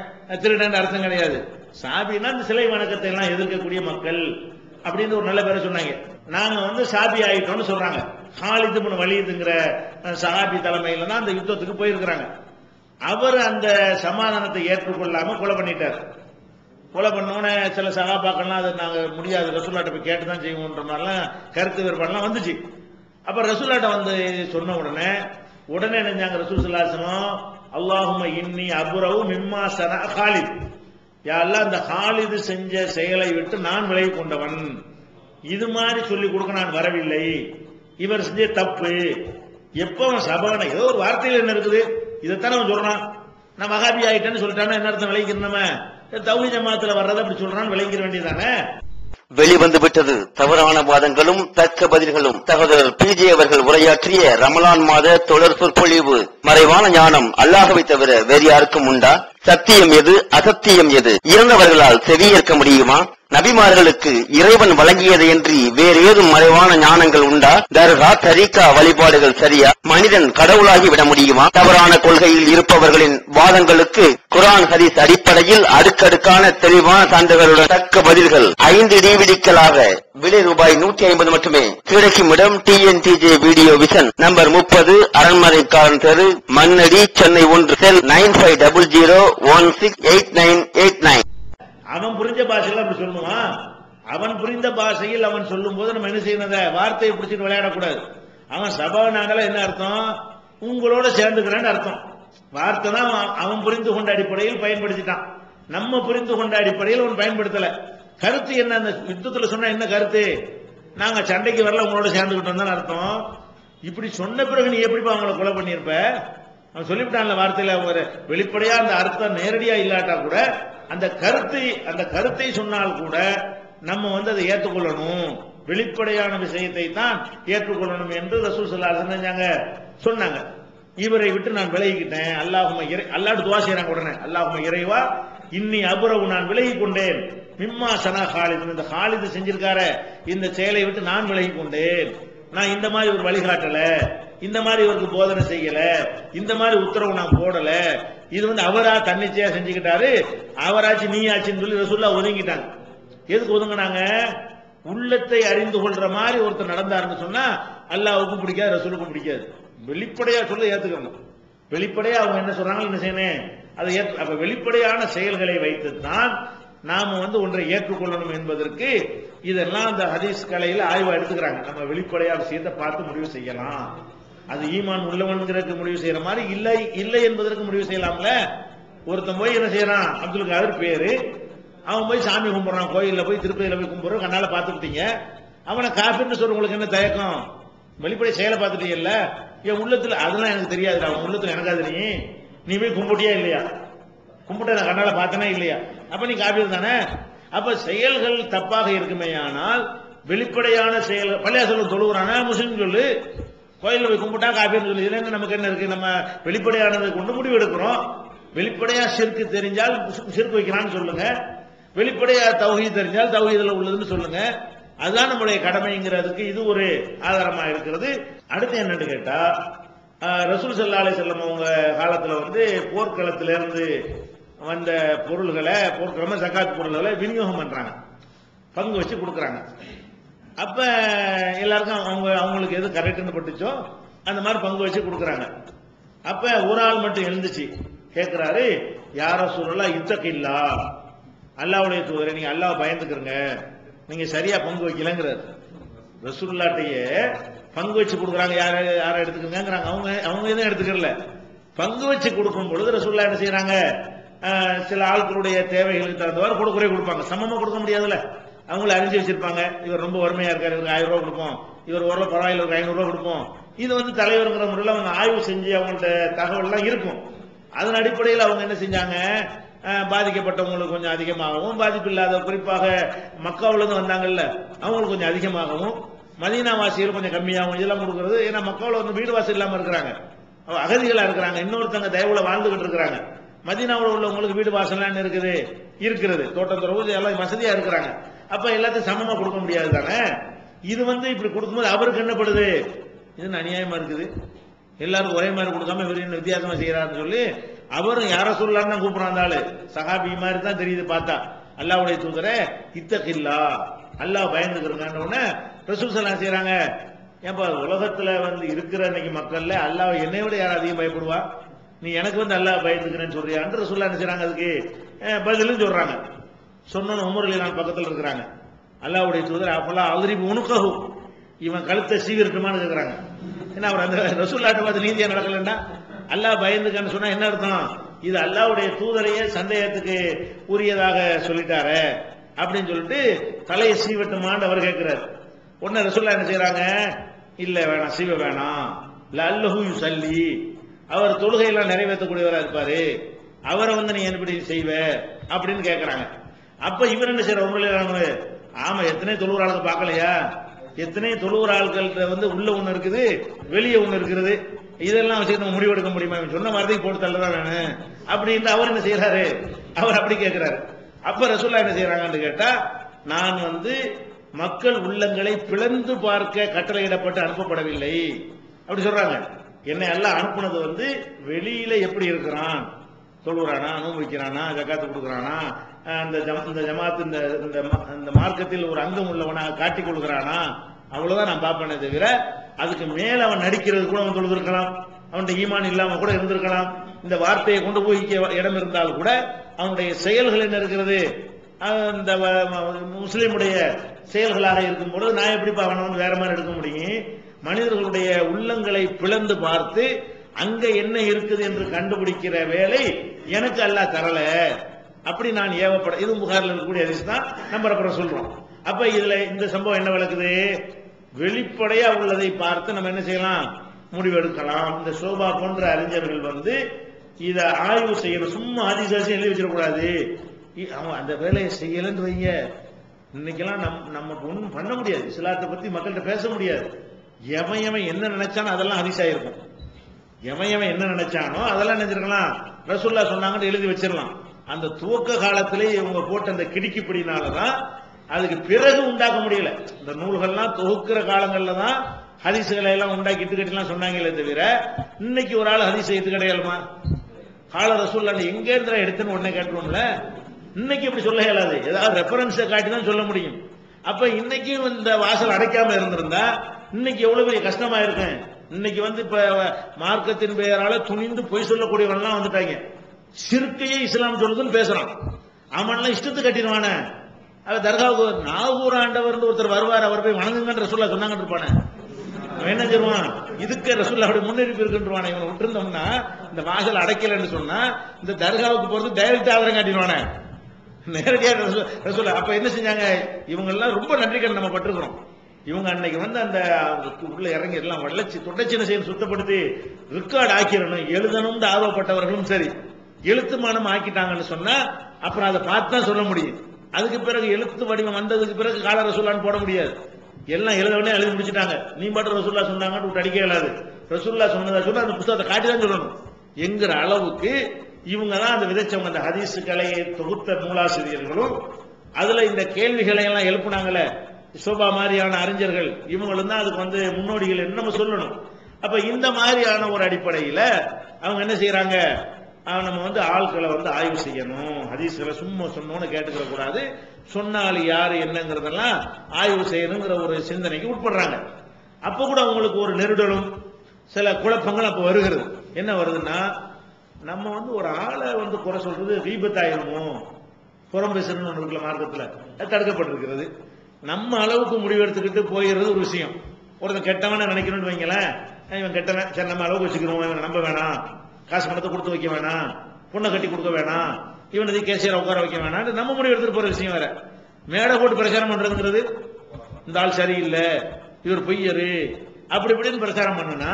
திருடன் அர்த்தம் கிடையாது. சாபின்னா இந்த சிலை வணக்கத்தை எல்லாம் எதிர்க்கக்கூடிய மக்கள் அப்படின்னு ஒரு நல்ல பேரை சொன்னாங்க. நாங்க சாபி ஆயிட்டோம்னு சொல்றாங்க. ஹாலித் இப்னு வலீதுங்கிற சஹாபி தலைமையில தான் அந்த யுத்தத்துக்கு போயிருக்கிறாங்க. அவர் அந்த சமாதானத்தை ஏற்றுக்கொள்ளாம கொலை பண்ணிட்டார். கொலை பண்ணோன்னு சில சகாபாக்கள்லாம் அது நாங்க முடியாது, ரசூலுல்லாஹ்ட்ட போய் கேட்டுதான் செய்வோம்ன்ற மாதிரிலாம் கருத்து வேறுபாடுலாம் வந்துச்சு. அப்ப ரசூலுல்லாஹ்ட்ட சொன்ன உடனே நினைஞ்சாங்க ரசூல் ஸல்லல்லாஹு அலைஹி வஸல்லம், அல்லாஹும்ம இன்னி அபுரவு மிம்மா ஸனா ஹாலித், யா அல்லாஹ் அந்த ஹாலித் செஞ்ச செயலை விட்டு நான் விலகி கொண்டவன், இது மாதிரி சொல்லி கொடுக்க நான் வரவில்லை, இவர் செஞ்ச தப்பு. எப்ப சபான ஏதோ ஒரு வார்த்தையில் என்ன இருக்குது, இதைத்தானே அவன் சொல்றான். நான் வஹாபி ஆயிட்டேன்னு சொல்லிட்டானா என்ன அர்த்தம்? விளைக்கிறோம் நம்ம தௌஹீத் ஜமாத்துல வர்றதை அப்படி சொல்றான்னு விளைக்கிற வேண்டியதானே. வெளிவந்து விட்டது தவறான வாதங்களும் தக்க பதில்களும். சகோதரர் பிஜே அவர்கள் உரையாற்றிய ரமலான் மாத தொடர் சொற்பொழிவு. மறைவான ஞானம் அல்லாஹ்வை தவிர வேறு யாருக்கும் உண்டா? சத்தியம் எது, அசத்தியம் எது? இறந்தவர்களால் செவியேற்க முடியுமா? நபிமார்களுக்கு இறைவன் வழங்கியதையன்றி வேறு ஏதும் மறைவான ஞானங்கள் உண்டா? தர்கா தரீகா வழிபாடுகள் சரியா? மனிதன் கடவுளாகி விட முடியுமா? தவறான கொள்கையில் இருப்பவர்களின் வாதங்களுக்கு குர்ஆன் ஹதீஸ் அடிப்படையில் அடுக்கடுக்கான தெளிவான சான்றுகளுடன் தக்க பதில்கள் 5 டிவிடிக்களாக விலை ரூபாய் 150 மட்டுமே. கிடைக்கும் இடம் TNTJ வீடியோ விஷன், நம்பர் 30, அரண்மனைக்காரன் தெரு, மண்ணடி, சென்னை 1, செல் 9500168989. அவன் புரிஞ்ச பாஷையில் அப்படி சொல்லுவான். அவன் புரிந்த பாஷையில் அவன் சொல்லும் போது நம்ம என்ன செய்யணும்? வார்த்தையை பிடிச்சிட்டு விளையாடக்கூடாது. அவன் சபாநாங்கள என்ன அர்த்தம்? உங்களோட சேர்ந்துக்கிறேன்னு அர்த்தம். வார்த்தை தான் அவன் புரிந்து கொண்ட அடிப்படையில் பயன்படுத்திட்டான். நம்ம புரிந்து கொண்ட அடிப்படையில் அவன் பயன்படுத்தல. கருத்து என்ன? அந்த யுத்தத்தில் சொன்ன என்ன கருத்து? நாங்க சண்டைக்கு வரல, உங்களோட சேர்ந்துக்கிட்டோம் தான் அர்த்தம். இப்படி சொன்ன பிறகு நீ எப்படி அவங்களை கொலை பண்ணியிருப்ப? அவன் சொல்லிவிட்டான்ல வார்த்தையில. ஒரு வெளிப்படையா அந்த அர்த்தம் நேரடியா இல்லாட்டா கூட அந்த கருத்தை சொன்னால் கூட நம்ம அதை ஏற்றுக்கொள்ளணும். வெளிப்படையான விஷயத்தை தான் ஏற்றுக்கொள்ளணும் என்று ரசூல் ஸல்லல்லாஹு அலைஹி வஸல்லம் சொன்னாங்க. இவரை விட்டு நான் விலகிக்கிட்டேன். அல்லாஹ்வுடைய துஆ செய்றாங்க. உடனே அல்லாஹ்வும்ம இறைவா இன்னி அபுரவு நான் விலகி கொண்டேன், மிம்மா ஸனா ஹாலித், இந்த ஹாலித் செஞ்சிருக்கார இந்த செயலை விட்டு நான் விலகி கொண்டேன். நான் இந்த மாதிரி ஒரு வழிகாட்டல, இந்த மாதிரி இவருக்கு போதனை செய்யல, இந்த மாதிரி உத்தரவு நான் போடல. இது அவரா தன்னிச்சையா செஞ்சுக்கிட்டாரு, அவராச்சு நீ ஆச்சுன்னு சொல்லி ரசூலுல்லாஹ் ஒதுங்கிட்டாங்க. எதுக்கு ஒதுங்கினாங்க? உள்ளத்தை அறிந்து கொள்ற மாதிரி ஒருத்தர் நடந்தாருன்னு சொன்னா அல்லாஹ்வுக்கும் பிடிக்காது, ரசூலுக்கும் பிடிக்காது. வெளிப்படையா சொல்ல ஏத்துக்கணும். வெளிப்படையா அவங்க என்ன சொல்றாங்க என்ன செய்யணும் அதை அப்ப வெளிப்படையான செயல்களை வைத்துத்தான் நாம ஒன்றை ஏற்றுக்கொள்ளணும் என்பதற்கு இதெல்லாம் அந்த ஹதீஸ் கலையில ஆய்வா எடுத்துக்கிறாங்க. நம்ம வெளிப்படையா விஷயத்தை பார்த்து முடிவு செய்யலாம். அது ஈமான் உள்ளவன்கிறதுக்கு முடிவு செய்யற மாதிரி இல்லை என்பதற்கு முடிவு செய்யலாம்ல. ஒருத்தன் போய் என்ன செய்யறான், அப்துல் காதர் பேரு, அவன் போய் சாமி கும்பிடுறான், கோயில்ல போய் திருப்பதியில போய் கும்பிடுற கண்ணால பாத்துக்கிட்டீங்க. அவனை காஃபிர்னு சொல்ற உங்களுக்கு என்ன தயக்கம்? வெளிப்படை செயலை பார்த்துட்டீங்கல்ல. என் உள்ளத்துல அதெல்லாம் எனக்கு தெரியாது, அவன் உள்ளத்துல எனக்காது. நீ போய் கும்பிட்டியா இல்லையா? கும்பிட்ட நான் கண்ணால பார்த்தனே இல்லையா? அப்ப நீ காஃபிர் தானே. அப்ப செயல்கள் தப்பாக இருக்குமே, ஆனால் வெளிப்படையான செயல்கள். பள்ளியாசல் தொழுகிறானா முஸ்லிம் சொல்லு, கோயிலில் போய் கும்பிட்டா காஃபிர்னு சொல்லி, இதுல நமக்கு என்ன இருக்கு? நம்ம வெளிப்படையானதை கொண்டு முடிவு எடுக்கிறோம். வெளிப்படையா ஷிர்க் தெரிஞ்சால் ஷிர்க் வைக்கிறான்னு சொல்லுங்க, வெளிப்படையா தௌஹீத் தெரிஞ்சால் தௌஹீதுல உள்ளதுன்னு சொல்லுங்க. அதுதான் நம்முடைய கடமைங்கிறதுக்கு இது ஒரு ஆதாரமா இருக்கிறது. அடுத்து என்னன்னு கேட்டா, ரசூல் ஸல்லல்லாஹு அலைஹி வஸல்லம் அவங்க காலத்துல போர்க்களத்திலிருந்து வந்த பொருள்களை, போர்க்களமா ஜகாத் பொருள்களை விநியோகம் பண்றாங்க, பங்கு வச்சு கொடுக்குறாங்க. அப்ப எல்லாருக்கும் அவங்களுக்கு எது கரெக்ட்னு பட்டுச்சோ அந்த மாதிரி பங்கு வச்சு கொடுக்குறாங்க. அப்ப ஒரு ஆள் மட்டும் எழுந்துச்சு கேட்கிறாரு, யா ரசூலல்லாஹ் இத்தகில்லா, அல்லாஹ்வுடைய தூதரே நீங்க அல்லாஹ் பயந்துக்கிறங்க, நீங்க சரியா பங்கு வைக்கலங்கிறார். ரசூலுல்லாஹ்ட்டயே பங்கு வச்சு கொடுக்குறாங்க, யாரை எடுத்துக்கிறங்கிறாங்க. அவங்க எதுவும் எடுத்துக்கல. பங்கு வச்சு கொடுக்கும் பொழுது ரசூலுல்லாஹ் என்ன செய்யறாங்க, சில ஆட்களுடைய தேவைகளுக்கு தகுந்தவாறு கொடுக்குறே கொடுப்பாங்க. சமமா கொடுக்க முடியாதுல்ல, அவங்கள அறிஞ்சு வச்சிருப்பாங்க. இவர் ரொம்ப வறுமையா இருக்காரு, இவருக்கு 1000 ரூபாய் கொடுப்போம், இவர் ஓரளவு பரவாயில்ல, இவருக்கு 500 ரூபாய் கொடுப்போம். இது தலைவருங்கிற முறையில் அவங்க ஆய்வு செஞ்சு அவங்கள்ட்ட தகவல் எல்லாம் இருக்கும். அதன் அடிப்படையில் அவங்க என்ன செஞ்சாங்க, பாதிக்கப்பட்டவங்களுக்கு கொஞ்சம் அதிகமாகவும், பாதிப்பு இல்லாத குறிப்பாக மக்காவிலிருந்து வந்தாங்கல்ல அவங்களுக்கு கொஞ்சம் அதிகமாகவும், மதீனா வாசிகள் கொஞ்சம் கம்மியாகவும் இதெல்லாம் கொடுக்கறது. ஏன்னா மக்காவில் வீடு வாசல் இல்லாம இருக்கிறாங்க, அகதிகளா இருக்கிறாங்க, இன்னொருத்தங்க தயவுல வாழ்ந்துகிட்டு இருக்கிறாங்க. மதீனாவில் உள்ளவங்களுக்கு வீடு வாசல்லாம் இருக்கிறது, தோட்டம் துறவு எல்லாம் வசதியா இருக்கிறாங்க. அப்ப எல்லாத்தையும் சமமா கொடுக்க முடியாது தானே. இது இப்படி கொடுக்கும்போது அவருக்கு என்னப்படுது, இது அநியாயமா இருக்குது, எல்லாரும் ஒரே மாதிரி கொடுக்காம இவர் என்ன வித்தியாசமா செய்யறாருன்னு சொல்லி அவரும் யார சொல்லலான்னு கூப்பிடுறான். ஆளு சஹாபி மாதிரி தான் தெரியுது பார்த்தா. அல்லாஹ்வுடைய தூதரே இத்தகில்லா, அல்லாஹ் பயந்துக்கிறங்க உடனே ரசூல் ஸல்லல்லாஹு செய்யறாங்க. ஏன்பா உலகத்துல இருக்கிற இன்னைக்கு மக்கள்ல அல்லாஹ் என்னை விட யாரும் அதிகம் பயப்படுவா, நீ எனக்கு அல்லாஹ் பயந்துக்கிறேன்னு சொல்றியான்னு ரசூலுல்லாஹ் என்ன செய்யறாங்க, அதுக்கு பதிலும் சொல்றாங்க. சொன்ன உமர் ரலியல்லாஹு பக்கத்துல இருக்கிறாங்க. அல்லாஹ்வுடைய தூதர் அப்பெல்லாம் அல்ரிபு உனுகஹு, இவன் கழுத்தை சீவிரட்டுமான்னு கேட்கிறாங்க. ஏன்னா அவர் அந்த ரசூலுல்லாஹ் பார்த்து நீதியா நடக்கலன்னா அல்லாஹ் பயந்துக்கன்னு சொன்னா என்ன அர்த்தம், இது அல்லாஹ்வுடைய தூதரையே சந்தேகத்துக்கு உரியதாக சொல்லிட்டாரு அப்படின்னு சொல்லிட்டு தலையை சீவட்டுமான்னு அவர் கேட்கிறார். உடனே ரசூலுல்லாஹ் என்ன செய்யறாங்க, இல்ல வேணாம் சீவ வேணாம், லல்லஹு யுஸல்லி, அவர் தொழுகையெல்லாம் நிறைவேற்றக்கூடியவரா இருப்பாரு, அவரை நீ எப்படி செய்வ அப்படின்னு கேட்கறாங்க. அப்ப இவர் என்ன செய்யற, உங்களை ஆமா எத்தனை தொழுகிற ஆளுக்கு பார்க்கலையா, எத்தனை தொழுகிற ஆட்கள் உள்ள ஒண்ணு இருக்குது வெளியே ஒண்ணு இருக்கிறது, இதெல்லாம் வச்சு நம்ம முடிவெடுக்க முடியுமா, சொன்ன வார்த்தைக்கு போட்டு தள்ளதான் வேணும் அப்படின்னு அவர் என்ன செய்யறாரு, அவர் அப்படி கேட்கிறாரு. அப்ப ரசூலுல்லாஹ் என்ன செய்யறாங்கன்னு கேட்டா, நான் மக்கள் உள்ளங்களை பிளந்து பார்க்க கட்டளையிடப்பட்டு அனுப்பப்படவில்லை அப்படி சொல்றாங்க. என்னை எல்லாம் அனுப்புனது வெளியில எப்படி இருக்கிறான், தொழுகிறானா, நோன்பு வைக்கிறானா, ஜகாத்து கொடுக்குறானா, இந்த ஜமாத் இந்த மார்க்கத்தில் ஒரு அங்கம் உள்ளவனாக காட்டிக் கொள்கிறானா, அவ்வளவுதான் நான் பார்ப்பேனே தவிர அதுக்கு மேல அவன் நடிக்கிறது கூட அவன் தொழுதிருக்கலாம், அவனுடைய ஈமான் இல்லாம கூட இருந்திருக்கலாம், இந்த வார்த்தையை கொண்டு போய் இடம் இருந்தால் கூட அவனுடைய செயல்கள் என்ன இருக்கிறது, இந்த முஸ்லீமுடைய செயல்களாக இருக்கும் பொழுது நான் எப்படி அவன் வேற மாதிரி எடுக்க முடியும். மனிதர்களுடைய உள்ளங்களை பிளந்து பார்த்து அங்க என்ன இருக்குது என்று கண்டுபிடிக்கிற வேலை எனக்கு அல்லாஹ் தரல, அப்படி நான் ஏவப்பட. இது புகாரில் இருக்கக்கூடிய ஹதீஸ் தான், நம்ம அப்புறம் சொல்றோம். அப்ப இதுல இந்த சம்பவம் என்ன விளக்குது, வெளிப்படையா உள்ளதை பார்த்து நம்ம என்ன செய்யலாம், முடிவெடுக்கலாம். இந்த சோபா போன்ற அறிஞர்கள் இத ஆய்வு செய்யணும், சும்மா ஹதீஸ் எழுதி வச்சிடக்கூடாது. அவன் அந்த வேலையை செய்யலன்னு வைங்க, இன்னைக்கெல்லாம் நமக்கு ஒன்றும் பண்ண முடியாது, இஸ்லாத்தை பத்தி மக்கள்கிட்ட பேச முடியாது. எவன் என்ன நினைச்சானோ அதெல்லாம் ஹதீஸா இருக்கும், எவன் என்ன நினைச்சானோ அதெல்லாம் நினைச்சிருக்கலாம், ரசூலுல்லாஹ் சொன்னாங்கன்னு எழுதி வச்சிடலாம். அந்த துவக்க காலத்திலே இவங்க போட்ட அந்த கிடுக்கிப்படினாலதான் அதுக்கு பிறகு உண்டாக்க முடியல. இந்த நூல்கள்லாம் தொகுக்கிற காலங்கள்ல தான் ஹதீசுகளை எல்லாம் உண்டாக்கி இட்டுக்கட்டிலாம் சொன்னாங்களே தவிர இன்னைக்கு ஒரு ஆள் ஹதீஸ் எடுத்து கிடையாதுமா, கால ரசூலுல்லாஹ் எங்க இருந்தா எடுத்துன்னு உடனே கேட்டுருவோம்ல, இன்னைக்கு இப்படி சொல்ல இயலாது, ஏதாவது ரெஃபரன்ஸை காட்டி தான் சொல்ல முடியும். அப்ப இன்னைக்கும் இந்த வாசல் அடைக்காம இருந்திருந்தா இன்னைக்கு எவ்வளவு பெரிய கஷ்டமா இருக்கும். இன்னைக்கு இப்ப மார்க்கத்தின் பெயரால துணிந்து பொய் சொல்லக்கூடியவன்லாம் வந்துட்டாங்க. சிறுக்கையே இஸ்லாம் சொல்லுதுன்னு பேசுறான், அவன்லாம் இஷ்டத்து கட்டிடுவான. தர்காவுக்கு நாகூர் ஆண்டவர் ஒருத்தர் வருவார், அவர் போய் வணங்குங்கன்ற ரசூலுல்லாஹ் சொன்னாங்கன்னு இருப்பானே, என்ன செய்வான், இதுக்கு ரசூலுல்லாஹ் முன்னறிவிப்பு இருக்குன்றானே. இவனை விட்டுருந்தோம்னா இந்த வாசல் அடைக்கலன்னு சொன்னா இந்த தர்காவுக்கு போறது டைரக்டா அவரை காட்டிடுவானே, நேரடியா ரசூலுல்லாஹ். அப்ப என்ன செஞ்சாங்க, இவங்க எல்லாம் ரொம்ப நன்றிக்கடன் நம்ம பட்டிருக்கிறோம். இவங்க அன்னைக்கு அந்த உள்ள இறங்கி எல்லாம் வளர்ச்சி தொடர்ச்சின செய்ய சுத்தப்படுத்தி ரெக்கார்டு ஆக்கிடணும், எழுதணும்னு ஆர்வப்பட்டவர்களும் சரி எழுத்துமானம் ஆக்கிட்டாங்கன்னு சொன்னா அப்புறம் அதை பார்த்து தான் சொல்ல முடியும். அதுக்கு பிறகு எழுத்து வடிவம் வந்ததுக்கு பிறகு கால ரசூலுல்லாஹ்னு போட முடியாது, எல்லாம் எழுதவனே எழுதி முடிச்சுட்டாங்க. நீ பாட்டு ரசூலுல்லாஹ் சொன்னாங்கன்னு விட்டு அடிக்க இயலாது, ரசூலுல்லாஹ் சொன்னதா சொல்ல அந்த புத்தகத்தை காட்டி தான் சொல்லணும் என்கிற அளவுக்கு இவங்க தான் அந்த விதைச்சவங்க. அந்த ஹதீஸ் கலையை தொகுத்த நூலாசிரியர்களும் அதுல இந்த கேள்விகளை எல்லாம் எழுப்புனாங்களே சோபா மாதிரியான அறிஞர்கள், இவங்களும் தான் அதுக்கு முன்னோடிகள் என்ன நம்ம சொல்லணும். அப்ப இந்த மாதிரியான ஒரு அடிப்படையில அவங்க என்ன செய்யறாங்க, நம்ம ஆட்களை ஆய்வு செய்யணும், ஹதீஸ்களை சும்மா சொன்னோன்னு கேட்டுக்கிற கூடாது, சொன்னாலும் யாரு என்னங்கிறதெல்லாம் ஆய்வு செய்யணுங்கிற ஒரு சிந்தனைக்கு உட்படுறாங்க. அப்ப கூட அவங்களுக்கு ஒரு நெருடலும் சில குழப்பங்கள் அப்ப வருகிறது. என்ன வருதுன்னா, நம்ம ஒரு ஆளை குறை சொல்றது தீபத்தாயிருமோ, புறம் பேசணும்னு ஒன்று இருக்குல்ல மார்க்கத்துல, தடுக்கப்பட்டிருக்கிறது. நம்ம அளவுக்கு முடிவெடுத்துக்கிட்டு போயிடுறது ஒரு விஷயம். ஒருத்தன் கெட்டவன நினைக்கணும்னு வைங்களேன், இவன் கெட்டவன், சரி நம்ம அளவுக்கு வச்சுக்கிறோம், இவன் நம்ப வேணாம், காசு பணத்தை கொடுத்து வைக்க வேணாம், பொண்ணை கட்டி கொடுக்க வேணாம், இவனது கேசியரை உட்கார வைக்க வேணாம், நம்ம முடிவு எடுத்துட்டு போற விஷயம் வேற. மேடை போட்டு பிரச்சாரம் பண்றதுங்கிறது, இந்த ஆள் சரியில்லை, இவர் பொய்யரு, அப்படி இப்படின்னு பிரச்சாரம் பண்ணுனா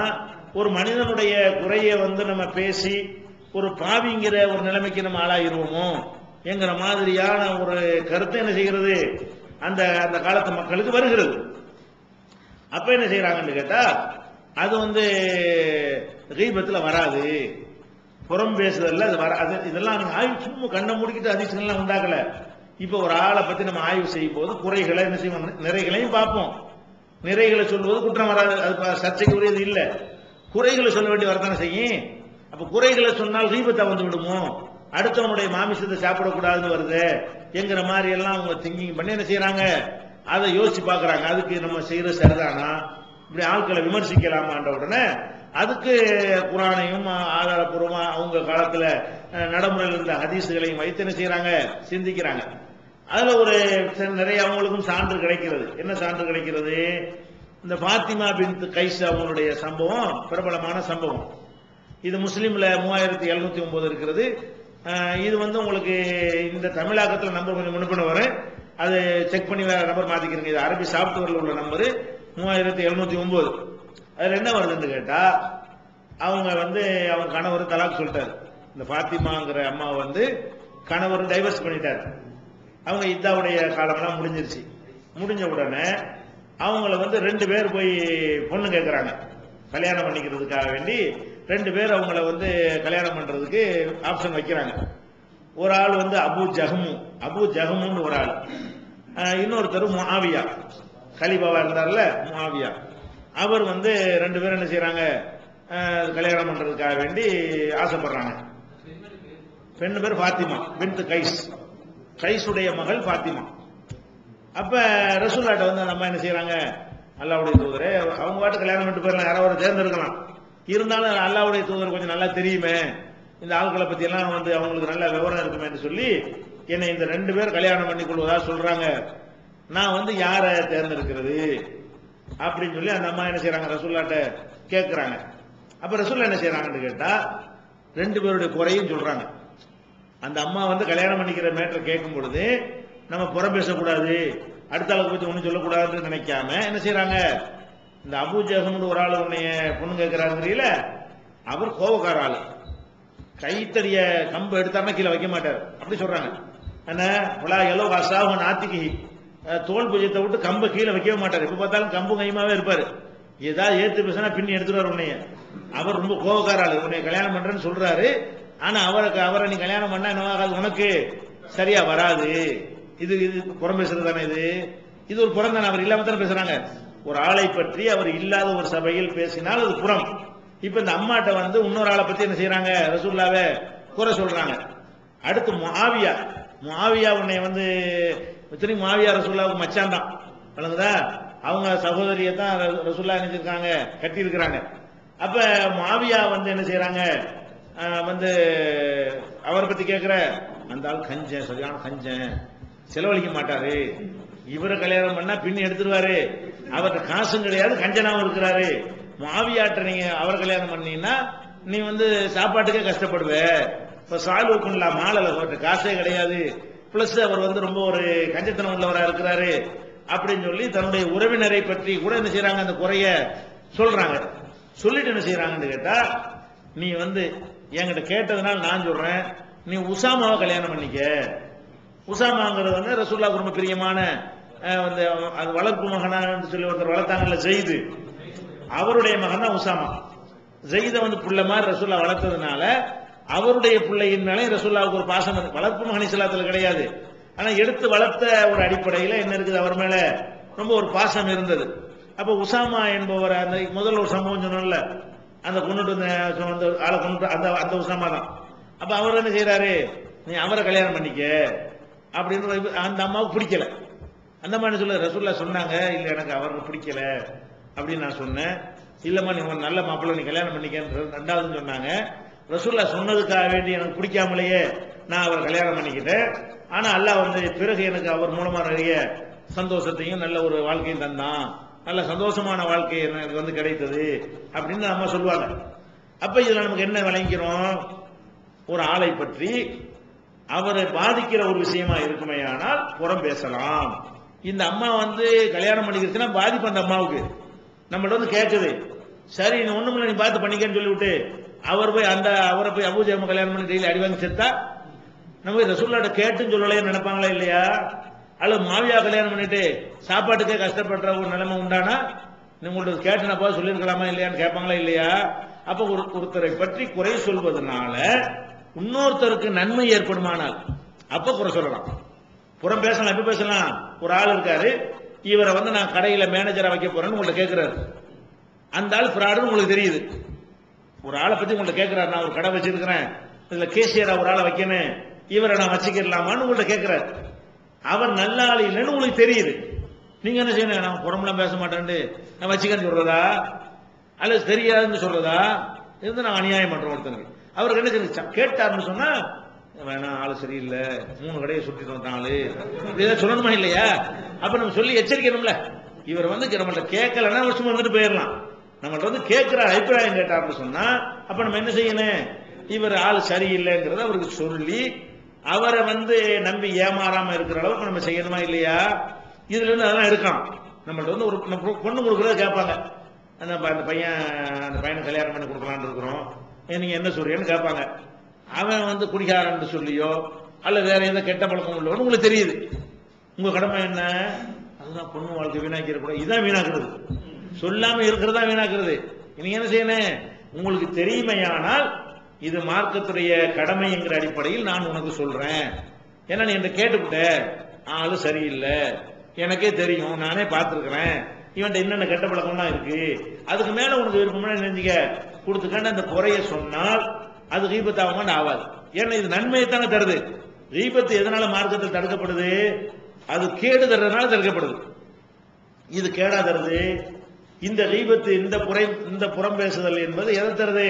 ஒரு மனிதனுடைய குறைய நம்ம பேசி ஒரு பாவிங்கிற ஒரு நிலைமைக்கு நம்ம ஆளாயிருவோமோ என்கிற மாதிரியான ஒரு கருத்தை என்ன செய்கிறது அந்த அந்த காலத்து மக்களுக்கு வருகிறது. அப்ப என்ன செய்யறாங்கன்னு கேட்டா, அது கீபத்துல வராது, புறம் பேசுதல்ல அது வராது. இதெல்லாம் ஆய்வு சும்மா கண்ணை மூடிக்கிட்டு அதிசயங்கள்லாம் உண்டாக்கல. இப்ப ஒரு ஆளை பத்தி நம்ம ஆய்வு செய்யும் போது குறைகளை என்ன செய்வோம், நிறைகளையும் பார்ப்போம். நிறைகளை சொல்வது குற்றம் வராது, அது சர்ச்சைக்கு உரியது இல்லை. குறைகளை சொல்ல வேண்டி வரத்தானே செய்யும். அப்ப குறைகளை சொன்னால் கீபத்தா வந்து விடுமோ, அடுத்தவனுடைய மாமிசத்தை சாப்பிடக்கூடாதுன்னு வருது என்கிற மாதிரி எல்லாம் அவங்க திங்கிங் பண்ணி என்ன செய்யறாங்க, அதை யோசிச்சு பாக்குறாங்க. அதுக்கு நம்ம செய்யறது சரிதானா, இப்படி ஆட்களை விமர்சிக்கலாமான்ற உடனே அதுக்கு குர்ஆனையும் ஆதாரப்பூர்வமா அவங்க காலத்துல நடைமுறையில் இருந்த ஹதீசுகளையும் வைத்து என்ன செய்யறாங்க, சிந்திக்கிறாங்க. அதுல ஒரு நிறைய அவங்களுக்கும் சான்று கிடைக்கிறது. என்ன சான்று கிடைக்கிறது, இந்த ஃபாத்திமா பின்த் கைஸ் அவங்களுடைய சம்பவம் பிரபலமான சம்பவம். இது முஸ்லீம்ல 3709 இருக்கிறது. இது உங்களுக்கு இந்த தமிழாக்கத்தில் நம்பர் கொஞ்சம் முன்னுக்கு வரும், அது செக் பண்ணி வேற நம்பர் மாத்திக்கிறீங்க. இது அரபி சாப்ட்வேர்ல உள்ள நம்பர் 3709. அதுல என்ன வருதுன்னு கேட்டா, அவங்க அவங்க கணவர் தலாக் சொல்லிட்டாரு. இந்த ஃபாத்திமாங்கிற அம்மா கணவர் டைவர்ஸ் பண்ணிட்டாரு. அவங்க இத்தாவுடைய காலம்லாம் முடிஞ்சிருச்சு. முடிஞ்ச உடனே அவங்கள 2 பேர் போய் பொண்ணு கேட்கறாங்க, கல்யாணம் பண்ணிக்கிறதுக்காக வேண்டி 2 பேர் அவங்கள கல்யாணம் பண்றதுக்கு ஆப்ஷன் வைக்கிறாங்க. ஒரு ஆள் அபு ஜஹமுன்னு ஒரு ஆள், இன்னொருத்தர் முஆவியா, கலீஃபாவா இருந்தார்ல முஆவியா, அவர் 2 பேரும் என்ன செய்யறாங்க, கல்யாணம் பண்றதுக்காக வேண்டி ஆசைப்படுறாங்க. பெண்ணு பேர் ஃபாத்திமா பின்த் கைஸ், கைஸுடைய மகள் ஃபாத்திமா. அப்ப ரசூலுல்லாஹ் அந்த அம்மா என்ன செய்யறாங்க, அல்லாஹ்வுடைய தூதரே, அவங்க பாட்டு கல்யாணம் பண்ணிட்டு போயிடலாம், யாராவது தேர்ந்தெடுக்கலாம், இருந்தாலும் அல்லாஹ்வுடைய தூதர் கொஞ்சம் நல்லா தெரியுமே, இந்த ஆட்களை பத்தி எல்லாம் அவங்களுக்கு நல்ல விவரம் இருக்குமே என்று சொல்லி என்னை இந்த 2 பேர் கல்யாணம் பண்ணி கொள்வதா சொல்றாங்க, நான் யாரை தேர்ந்தெடுக்கிறது அப்படின்னு சொல்லி அந்த அம்மா என்ன செய்யறாங்க, ரசூலுல்லாஹ்ட்ட கேட்கிறாங்க. அப்ப ரசூலுல்லாஹ் என்ன செய்யறாங்கன்னு கேட்டா 2 பேருடைய குறையும் சொல்றாங்க. அந்த அம்மா கல்யாணம் பண்ணிக்கிற மேட்டர் கேட்கும் பொழுது நம்ம புறம் பேசக்கூடாது, அடுத்த ஆளுக்கு பத்தி ஒன்னும் சொல்லக்கூடாதுன்னு நினைக்காம என்ன செய்யறாங்க, இந்த அபூ ஜஹம்னு ஒரு ஆள் உன்னைய பொண்ணு கேட்கிறாரு தெரியல, அவர் கோபக்கார ஆளு, கைத்தடிய கம்பு எடுத்தாருன்னா கீழே வைக்க மாட்டார், அப்படி சொல்றாங்க. என்ன எல்லோ அசாவு நாத்திகி, தோல் பூஜ்யத்தை விட்டு கம்பை கீழே வைக்கவே மாட்டார், எப்ப பார்த்தாலும் கம்பு கைமாவே இருப்பாரு, ஏதாவது ஏத்து பேசினா பின்னி எடுத்துருவார் உன்னைய. அவர் ரொம்ப கோபக்கார ஆளு, உன்னைய கல்யாணம் பண்றேன்னு சொல்றாரு, ஆனா அவரை நீ கல்யாணம் பண்ணா என்னவாகாது, உனக்கு சரியா வராது, இது புறம் பேசுறது தானே, இது ஒரு புறம் தானே, அவர் இல்லாம தானே பேசுறாங்க. ஒரு ஆளை பற்றி அவர் இல்லாத ஒரு சபையில் பேசினால் அது புறம். இப்ப இந்த அம்மாட்ட இன்னொரு ஆளை பத்தி என்ன செய்யறாங்க, ரசூலுல்லாஹ்வை குறை சொல்றாங்க. அடுத்து முஆவியா உன்னை முஆவியா ரசூலுல்லாஹ்வுக்கு மச்சான் தான், வழங்குதா, அவங்க சகோதரியை தான் ரசூலுல்லாஹ் நினைச்சிருக்காங்க, கட்டி இருக்கிறாங்க. அப்ப முஆவியா என்ன செய்யறாங்க, அவரை பத்தி கேட்கிற, அந்த ஆள் கஞ்சன், சரியான கஞ்சன், செலவழிக்க மாட்டாரு, இவரை கல்யாணம் பண்ணா பின்னி எடுத்துருவாரு, அவர்கிட்ட காசும் கிடையாது, கஞ்சனாவும் இருக்கிறாரு, முஆவியாட்ட நீங்க அவரை கல்யாணம் பண்ணீங்கன்னா நீ சாப்பாட்டுக்கே கஷ்டப்படுவ, இப்ப சாலுக்குல்லா மாலல அவர்கிட்ட காசே கிடையாது, பிளஸ் அவர் ரொம்ப ஒரு கஞ்சத்தனம் உள்ளவரா இருக்கிறாரு அப்படின்னு சொல்லி தன்னுடைய உறவினரை பற்றி கூட என்ன செய்யறாங்க, அந்த குறைய சொல்றாங்க. சொல்லிட்டு என்ன செய்யறாங்கன்னு கேட்டா, நீ என்கிட்ட கேட்டதுனால நான் சொல்றேன், நீ உசாமாவை கல்யாணம் பண்ணிக்க. உசாமாங்கிறது ரசூலுல்லாஹ்வுக்கு ரொம்ப பிரியமான அது வளர்ப்பு மகனா சொல்லி ஒருத்தர் வளர்த்தாங்கல்ல ஜெயிது, அவருடைய மகன் தான் உசாமா. ஜெயித புள்ள மாதிரி ரசூலுல்லாஹ் வளர்த்ததுனால அவருடைய பிள்ளையின் மேலே ரசூலுல்லாஹ்வுக்கு ஒரு பாசம், வளர்ப்பு மகன் இஸ்லாத்துல கிடையாது, ஆனா எடுத்து வளர்த்த ஒரு அடிப்படையில் என்ன இருக்குது, அவர் மேல ரொம்ப ஒரு பாசம் இருந்தது. அப்ப உசாமா என்பவர் அந்த முதல்ல ஒரு சம்பவம் சொன்னோம்ல, அந்த கொண்டுட்டு ஆளை கொண்டு அந்த உசாமா தான். அப்ப அவர் என்ன செய்யறாரு, நீ அவரை கல்யாணம் பண்ணிக்க அப்படின்னு அந்த அம்மாவுக்கு பிடிக்கல. அந்த அம்மா என்ன சொல்ல, ரசூலுல்லாஹ் சொன்னாங்க, இல்ல எனக்கு அவருக்கு பிடிக்கல அப்படின்னு நான் சொன்னேன். இல்லம்மா நீ நல்ல மாப்பிள்ளை, நீ கல்யாணம் பண்ணிக்க ரெண்டாவது சொன்னாங்க. ரசூலுல்லாஹ் சொன்னதுக்காக வேண்டி எனக்கு பிடிக்காமலேயே நான் அவரை கல்யாணம் பண்ணிக்கிட்டேன், ஆனா அல்லாஹ் பிறகு எனக்கு அவர் மூலமா நிறைய சந்தோஷத்தையும் நல்ல ஒரு வாழ்க்கையும் தந்தான், நல்ல சந்தோஷமான வாழ்க்கை எனக்கு கிடைத்தது அப்படின்னு அம்மா சொல்லுவாங்க. அப்ப இதுல நமக்கு என்ன விளங்கிறோம், ஒரு ஆளை பற்றி அவரை பாதிக்கிற ஒரு விஷயமா இருக்குமே ஆனால் புறம் பேசலாம். இந்த அம்மா கல்யாணம் பண்ணிக்கிறதுனா பாதிப்பு அந்த அம்மாவுக்கு நம்மள்ட்ட கேட்குது, சரி நீ ஒண்ணுமில்ல நீ பார்த்து பண்ணிக்கன்னு சொல்லிவிட்டு அவரை போய் அபூ ஜஹம் கல்யாணம் பண்ணி டெய்லி அடிவாங்கி செத்தா நம்ம ரசூலுல்லாஹ்ட்ட கேட்டுன்னு சொல்லலையே நினைப்பாங்களா இல்லையா? அல்லது மாவியா கல்யாணம் பண்ணிட்டு சாப்பாட்டுக்கே கஷ்டப்படுற ஒரு நிலைமை உண்டானா உங்களுக்கு கேட்டு நான் சொல்லியிருக்கலாமா இல்லையான்னு கேட்பாங்களா இல்லையா? அப்ப ஒருத்தரை பற்றி குறை சொல்வதனால இன்னொருத்தருக்கு நன்மை ஏற்படுமானால் அப்ப குறை சொல்லலாம், புறம் பேசலாம். எப்ப பேசலாம், ஒரு ஆள் இருக்காரு, இவரை நான் கடையில மேனேஜரா வைக்க போறேன்னு உங்கள்ட்ட கேட்கிறாரு, அந்த ஆள் ஃப்ராடுன்னு உங்களுக்கு தெரியுது, ஒரு ஆளை பத்தி உங்கள்ட்ட கேட்கிறாரு, நான் ஒரு கடை வச்சிருக்கிறேன், இதுல கேசியரா ஒரு ஆளை வைக்கணும், இவரை நான் வச்சுக்கலாமான்னு உங்கள்ட்ட கேட்கிறாரு. அவர் நல்ல ஆள் இல்லைன்னு உங்களுக்கு தெரியுது. நீங்க என்ன செய்யணும்? நான் புறமெல்லாம் பேச மாட்டேன் நான் வச்சுக்கன்னு சொல்றதா அல்லது தெரியாதுன்னு சொல்றதா? இருந்து நான் அநியாயம் பண்றேன் ஒருத்தனுக்கு. அவருக்கு என்ன கேட்டாருன்னு சொன்னா, வேணாம் ஆளு சரியில்லை, 3 கடையை சுட்டிட்டு வந்தாலு இப்படிதான் சொல்லணுமா இல்லையா? அப்ப நம்ம சொல்லி எச்சரிக்கணும்ல. இவர் நம்மள்ட்ட கேட்கலன்னா சும்மா வந்துட்டு போயிடலாம். நம்மள்ட்ட கேட்கிற அபிப்பிராயம் கேட்டாருன்னு சொன்னா அப்ப நம்ம என்ன செய்யணும்? இவர் ஆள் சரியில்லைங்கிறத அவருக்கு சொல்லி அவரை நம்பி ஏமாறாம இருக்கிற அளவுக்கு நம்ம செய்யணுமா இல்லையா? இதுல இருந்து அதெல்லாம் எடுக்கலாம். நம்மள்ட்ட ஒரு பொண்ணு கொடுக்கறத கேட்பாங்க, அந்த பையனை கல்யாணம் பண்ணி கொடுக்கலான்னு இருக்கிறோம், நீங்க என்ன சொல்றீங்கன்னு கேட்பாங்க. அவன் குடிகாரன்னு சொல்லியோ அல்ல வேற எந்த கெட்ட பழக்கம் உள்ளவன்னு உங்களுக்கு தெரியுது. உங்க கடமை என்ன? அதுதான் பொண்ணு வாழ்க்கை வீணாக்கிடக்கூடாது. இதுதான் வீணாக்குறது. சொல்லாம இருக்கிறதா வீணாக்குறது. நீங்க என்ன செய்யணும்? உங்களுக்கு தெரியுமையானால் இது மார்க்கத்துடைய கடமைங்கிற அடிப்படையில் நான் உனக்கு சொல்றேன். ஏன்னா நீ என்ன கேட்டுவிட்ட, ஆளு சரியில்லை, எனக்கே தெரியும், நானே பார்த்திருக்கிறேன், இவன் என்னென்ன கெட்ட பழக்கம்லாம் இருக்கு, அதுக்கு மேல உனக்கு விருப்பம்னா நினைச்சுக்க கொடுத்துக்காண்டு அந்த குறைய சொன்னால் அது கீபத்தாகமான்னு ஆகாது. ஏன்னா இது நன்மையை தானே தருது. கீபத்து எதனால மார்க்கத்தில் தடுக்கப்படுது? அது கேடு தர்றதுனால தடுக்கப்படுது. இது கேடா தருது. இந்த கீபத்து இந்த புறம் பேசுதல் என்பது எதை தருது?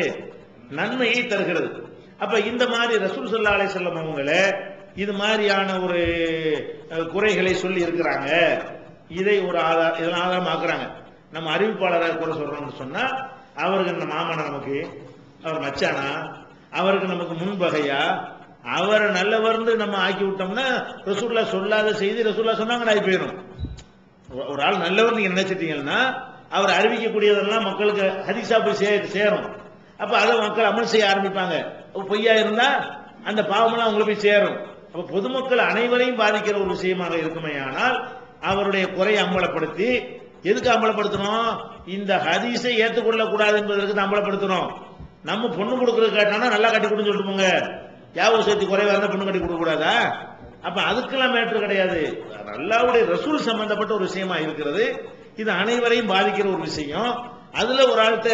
நன்மையை தருகிறது. அப்ப இந்த மாதிரி ரசூல் ஸல்லல்லாஹு அலைஹி வஸல்லம் அவங்கள இது மாதிரியான ஒரு குறைகளை சொல்லி இருக்கிறாங்க. இதை இதெல்லாம் ஆதாரமாக்குறாங்க. நம்ம அறிவிப்பாளராக கூட சொல்றோம்னு சொன்னா அவருக்கு நம்ம மாமனா, நமக்கு அவர் மச்சானா, அவருக்கு நமக்கு முன்பகையா, அவரை நல்லவர்ந்து நம்ம ஆக்கி விட்டோம்னா ரசூலுல்லாஹ் சொல்லாத செய்தி ரசூலுல்லாஹ் சொன்னாங்கன்னு ஆகி போயிடும். ஒரு ஆள் நல்லவர் நீங்க நினைச்சிட்டீங்கன்னா அவர் அறிவிக்கக்கூடியதெல்லாம் மக்களுக்கு ஹதீஸா போய் சேரும். அப்ப அதை மக்கள் அமல் செய்ய ஆரம்பிப்பாங்க. பொய்யா இருந்தா அந்த பாவமெல்லாம் அவங்களுக்கு போய் சேரும். அப்ப பொதுமக்கள் அனைவரையும் பாதிக்கிற ஒரு விஷயமாக இருக்குமே. ஆனால் அவருடைய குறையை அம்பலப்படுத்தி, எதுக்கு அம்பலப்படுத்தணும்? இந்த ஹதீஸை ஏற்றுக்கொள்ள கூடாது என்பதற்கு அம்பலப்படுத்தணும். நம்ம பொண்ணு கொடுக்கறது கேட்டானா நல்லா கட்டி கொடுன்னு சொல்லிட்டு போங்க, யாவது சேர்த்து குறைவா இருந்தா பொண்ணு கட்டி கொடுக்க கூடாதா? அப்ப அதுக்கெல்லாம் மேட்ரு கிடையாது. அல்லாஹ்வுடைய ரசூல் சம்பந்தப்பட்ட ஒரு விஷயமா இருக்கிறது. இது அனைவரையும் பாதிக்கிற ஒரு விஷயம். அதுல ஒரு ஆள்கிட்ட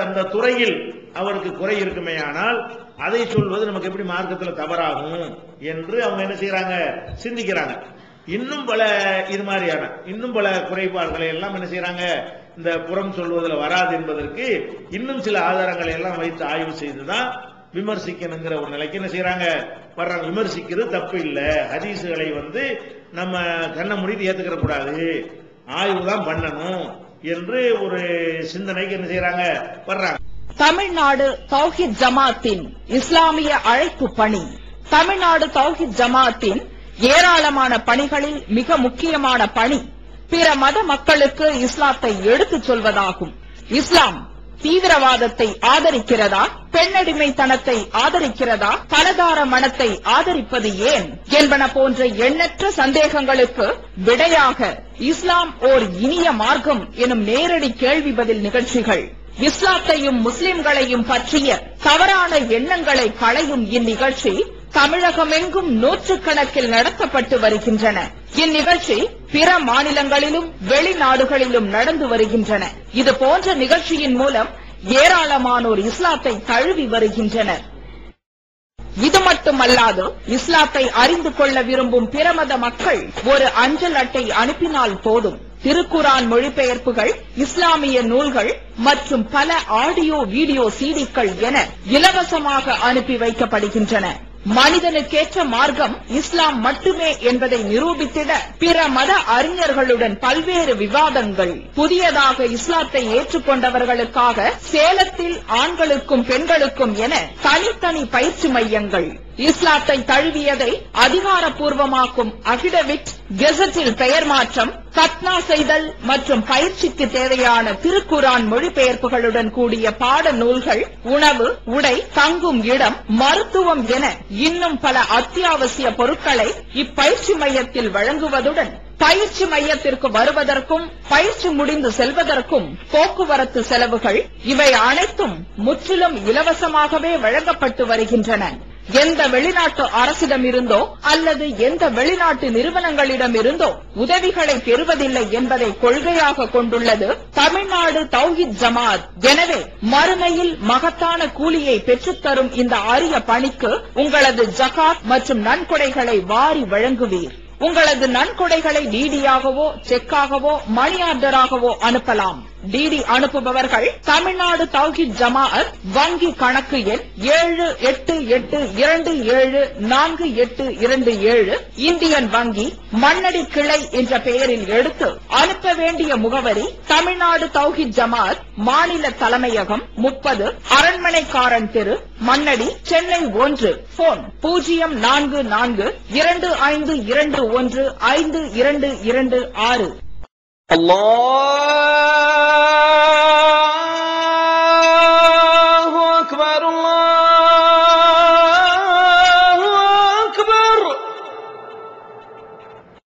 அந்த துறையில் அவருக்கு குறை இருக்குமே, ஆனால் அதை சொல்வது நமக்கு எப்படி மார்க்கத்தில் தவறாகும் என்று அவங்க என்ன செய்யறாங்க? சிந்திக்கிறாங்க. இன்னும் பல இது மாதிரியான இன்னும் பல குறைபாடுகளை எல்லாம் என்ன செய்யறாங்க? இந்த புறம் சொல்வதில் வராது என்பதற்கு இன்னும் சில ஆதாரங்களை எல்லாம் வைத்து ஆய்வு செய்துதான் விமர்சிக்கணுங்கிற ஒரு நிலைக்கு என்ன செய்யறாங்க? வர்றாங்க. விமர்சிக்கிறது தப்பு இல்லை. ஹதீசுகளை நம்ம கண்ணை மூடிட்டு ஏத்துக்கிற கூடாது, ஆய்வு தான் பண்ணணும் என்று ஒரு சிந்தனைக்கு என்ன செய்யறாங்க? வர்றாங்க. தமிழ்நாடு தௌஹீத் ஜமாத்தின் இஸ்லாமிய அழைப்பு பணி. தமிழ்நாடு தௌஹீத் ஜமாத்தின் ஏராளமான பணிகளில் மிக முக்கியமான பணி பிற மத மக்களுக்கு இஸ்லாத்தை எடுத்துச் சொல்வதாகும். இஸ்லாம் தீவிரவாதத்தை ஆதரிக்கிறதா, பெண்ணடிமைத்தனத்தை ஆதரிக்கிறதா, பலதார மனத்தை ஆதரிப்பது ஏன் என்பன போன்ற எண்ணற்ற சந்தேகங்களுக்கு விடையாக இஸ்லாம் ஓர் இனிய மார்க்கம் எனும் நேரடி கேள்வி பதில் நிகழ்ச்சிகள், இஸ்லாத்தையும் முஸ்லிம்களையும் பற்றிய தவறான எண்ணங்களை களையும் இந்நிகழ்ச்சி தமிழகமெங்கும் நூற்றுக்கணக்கில் நடத்தப்பட்டு வருகின்றன. இந்நிகழ்ச்சி பிற மாநிலங்களிலும் வெளிநாடுகளிலும் நடந்து வருகின்றன. இது போன்ற நிகழ்ச்சியின் மூலம் ஏராளமானோர் இஸ்லாத்தை தழுவி வருகின்றனர். இது மட்டுமல்லாது இஸ்லாத்தை அறிந்து கொள்ள விரும்பும் பிற மத மக்கள் ஒரு அஞ்சல் அட்டை அனுப்பினால் போதும், திருக்குரான் மொழிபெயர்ப்புகள், இஸ்லாமிய நூல்கள் மற்றும் பல ஆடியோ வீடியோ சிடிக்கள் என இலவசமாக அனுப்பி வைக்கப்படுகின்றன. மனிதனுக்கேற்ற மார்க்கம் இஸ்லாம் மட்டுமே என்பதை நிரூபித்திட பிற மத அறிஞர்களுடன் பல்வேறு விவாதங்கள். புதியதாக இஸ்லாத்தை ஏற்றுக்கொண்டவர்களுக்காக சேலத்தில் ஆண்களுக்கும் பெண்களுக்கும் என தனித்தனி பயிற்சி மையங்கள். இஸ்லாத்தை தழுவியதை அதிகாரப்பூர்வமாக்கும் அஃபிடவிட், கெசட்டில் பெயர் மாற்றம், கத்னா செய்தல் மற்றும் பயிற்சிக்கு தேவையான திருக்குரான் மொழிபெயர்ப்புகளுடன் கூடிய பாட நூல்கள், உணவு, உடை, தங்கும் இடம், மருத்துவம் என இன்னும் பல அத்தியாவசிய பொருட்களை இப்பயிற்சி மையத்தில் வழங்குவதுடன் பயிற்சி மையத்திற்கு வருவதற்கும் பயிற்சி முடிந்து செல்வதற்கும் போக்குவரத்து செலவுகள், இவை அனைத்தும் முற்றிலும் இலவசமாகவே வழங்கப்பட்டு வருகின்றன. எந்த வெளிநாட்டு அரசிடமிருந்தோ அல்லது எந்த வெளிநாட்டு நிறுவனங்களிடமிருந்தோ உதவிகளை பெறுவதில்லை என்பதை கொள்கையாக கொண்டுள்ளது தமிழ்நாடு தௌஹீத் ஜமாத். எனவே மறுமையில் மகத்தான கூலியை பெற்றுத்தரும் இந்த அரிய பணிக்கு உங்களது ஜகாத் மற்றும் நன்கொடைகளை வாரி வழங்குவீர். உங்களது நன்கொடைகளை டிடியாகவோ செக்காகவோ மணி ஆர்டராகவோ அனுப்பலாம். டிடி அனுப்புபவர்கள் தமிழ்நாடு தௌஹீத் ஜமாஅத் வங்கி கணக்கு எண் 7882748827 இந்தியன் வங்கி மண்ணடி கிளை என்ற பெயரில் எடுத்து அனுப்ப வேண்டிய முகவரி தமிழ்நாடு தௌஹீத் ஜமாஅத் மாநில தலைமையகம் 30 அரண்மனைக்காரன் தெரு மண்ணடி சென்னை 1. போன் 044252152226. Allah